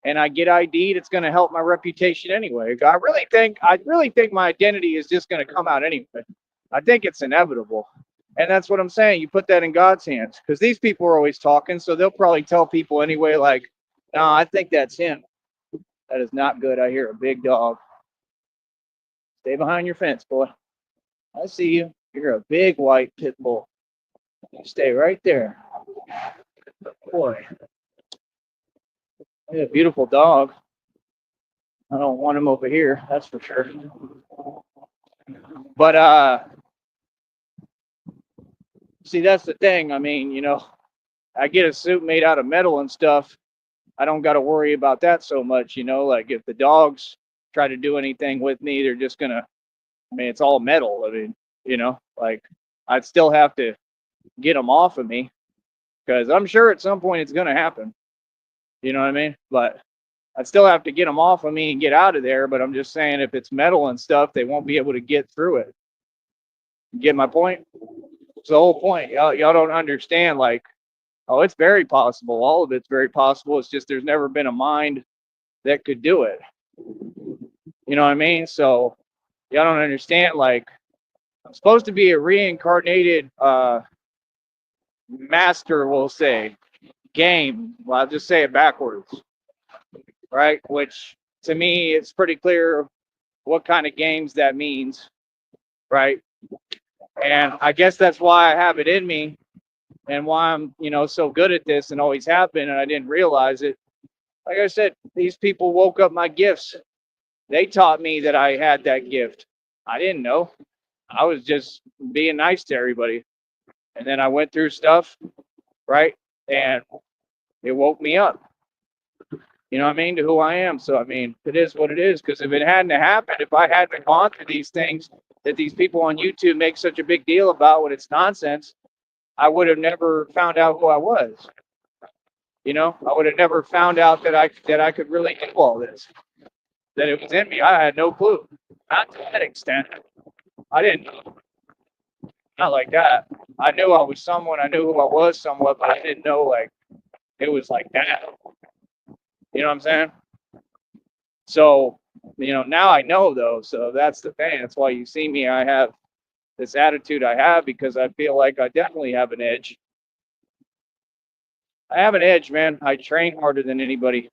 and I get ID'd, it's going to help my reputation anyway. I really think my identity is just going to come out anyway. I think it's inevitable. And that's what I'm saying. You put that in God's hands, because these people are always talking. So they'll probably tell people anyway, like, no, I think that's him. That is not good. I hear a big dog. Stay behind your fence, boy. I see you. You're a big white pit bull. You stay right there. Boy. A beautiful dog. I don't want him over here, that's for sure. But see, that's the thing. I get a suit made out of metal and stuff. I don't got to worry about that so much, like if the dogs try to do anything with me, they're just gonna, it's all metal. Like, I'd still have to get them off of me, because I'm sure at some point it's gonna happen. You know what I mean? But I'd still have to get them off of me and get out of there. But I'm just saying, if it's metal and stuff, they won't be able to get through it. You get my point? It's the whole point. Y'all don't understand. Like, Oh, it's very possible. All of it's very possible. It's just there's never been a mind that could do it. You know what I mean? So y'all don't understand. Like, I'm supposed to be a reincarnated master, we'll say, game. Well, I'll just say it backwards, right? Which to me, it's pretty clear what kind of games that means, right? And I guess that's why I have it in me and why I'm, so good at this and always have been, and I didn't realize it. Like I said, these people woke up my gifts. They taught me that I had that gift. I didn't know. I was just being nice to everybody. And then I went through stuff, right? And it woke me up. You know what I mean? To who I am. So I mean, it is what it is. Because if it hadn't happened, if I hadn't gone through these things that these people on YouTube make such a big deal about when it's nonsense, I would have never found out who I was. I would have never found out that I could really do all this. That it was in me. I had no clue. Not to that extent. I didn't know. Not like that. I knew I was someone. I knew who I was somewhat, but I didn't know like it was like that. You know what I'm saying? So, now I know though. So that's the thing. That's why you see me. I have this attitude I have because I feel like I definitely have an edge. I have an edge, man. I train harder than anybody.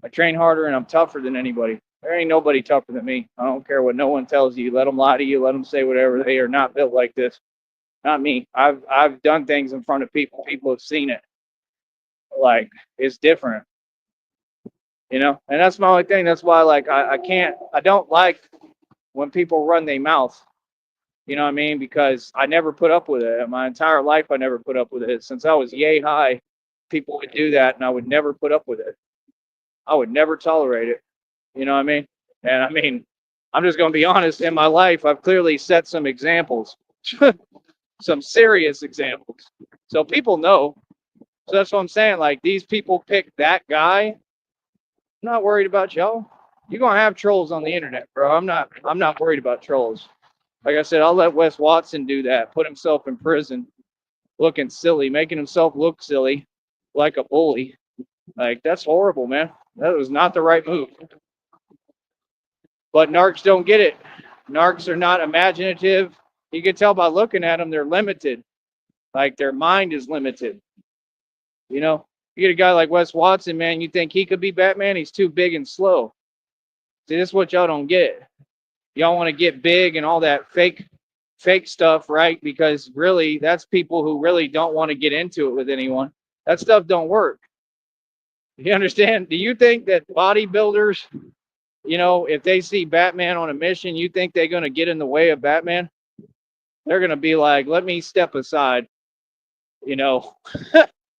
I train harder and I'm tougher than anybody. There ain't nobody tougher than me. I don't care what no one tells you. Let them lie to you. Let them say whatever. They are not built like this. Not me. I've done things in front of people. People have seen it. Like, it's different. And that's my only thing. That's why, like, I don't like when people run their mouth. You know what I mean? Because I never put up with it. My entire life, I never put up with it. Since I was yay high, people would do that, and I would never put up with it. I would never tolerate it. You know what I mean? And I mean, I'm just going to be honest. In my life, I've clearly set some examples, some serious examples. So people know. So that's what I'm saying. Like, these people pick that guy. I'm not worried about y'all. You're going to have trolls on the internet, bro. I'm not worried about trolls. Like I said, I'll let Wes Watson do that. Put himself in prison, looking silly, making himself look silly, like a bully. Like, that's horrible, man. That was not the right move. But narcs don't get it. Narcs are not imaginative. You can tell by looking at them, they're limited. Like, their mind is limited. You get a guy like Wes Watson, man, you think he could be Batman? He's too big and slow. See, this is what y'all don't get. Y'all want to get big and all that fake stuff, right? Because really, that's people who really don't want to get into it with anyone. That stuff don't work. You understand? Do you think that bodybuilders, if they see Batman on a mission, you think they're going to get in the way of Batman? They're going to be like, let me step aside,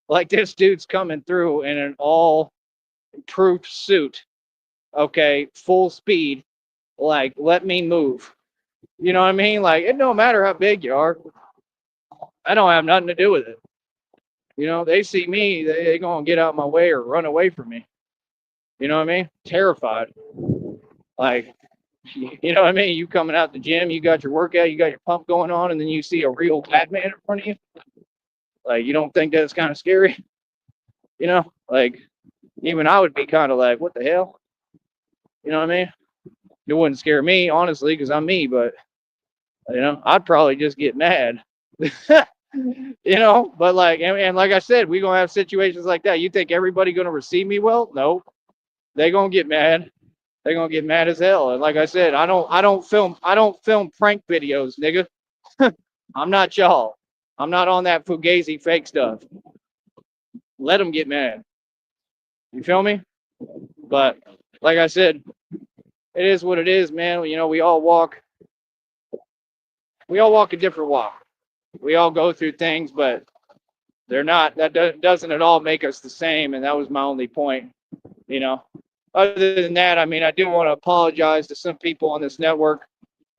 like this dude's coming through in an all-proof suit, okay, full speed, like, let me move. You know what I mean? Like, it don't matter how big you are. I don't have nothing to do with it. They see me, they going to get out my way or run away from me. You know what I mean? Terrified. Like, you know what I mean? You coming out the gym, you got your workout, you got your pump going on, and then you see a real Batman in front of you. Like, you don't think that's kind of scary? Like, even I would be kind of like, what the hell? You know what I mean? It wouldn't scare me, honestly, because I'm me, but, I'd probably just get mad. But like, and like I said, we're going to have situations like that. You think everybody going to receive me well? No. They're going to get mad. They're going to get mad as hell. And like I said, I don't film prank videos, nigga. I'm not y'all. I'm not on that Fugazi fake stuff. Let them get mad. You feel me? But like I said, it is what it is, man. We all walk a different walk. We all go through things, but that doesn't at all make us the same. And that was my only point. Other than that, I mean, I do want to apologize to some people on this network.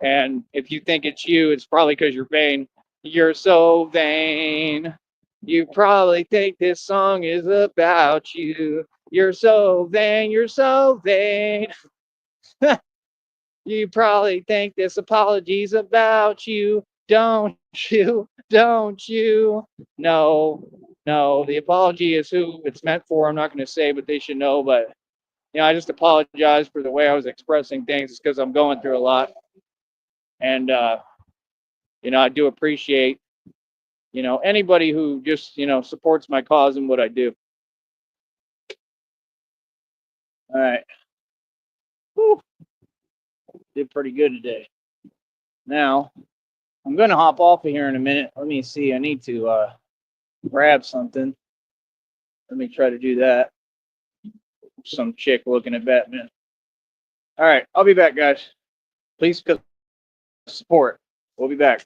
And if you think it's you, it's probably because you're vain. You're so vain. You probably think this song is about you. You're so vain. You're so vain. You probably think this apology's about you. Don't you? Don't you? No. No, the apology is who it's meant for. I'm not going to say, but they should know. But I just apologize for the way I was expressing things. It's because I'm going through a lot, and I do appreciate anybody who just supports my cause and what I do. All right. Whew. Did pretty good today. Now I'm gonna hop off of here in a minute. Let me see. I need to grab something. Let me try to do that. Some chick looking at Batman. All right, I'll be back, guys. Please support. We'll be back.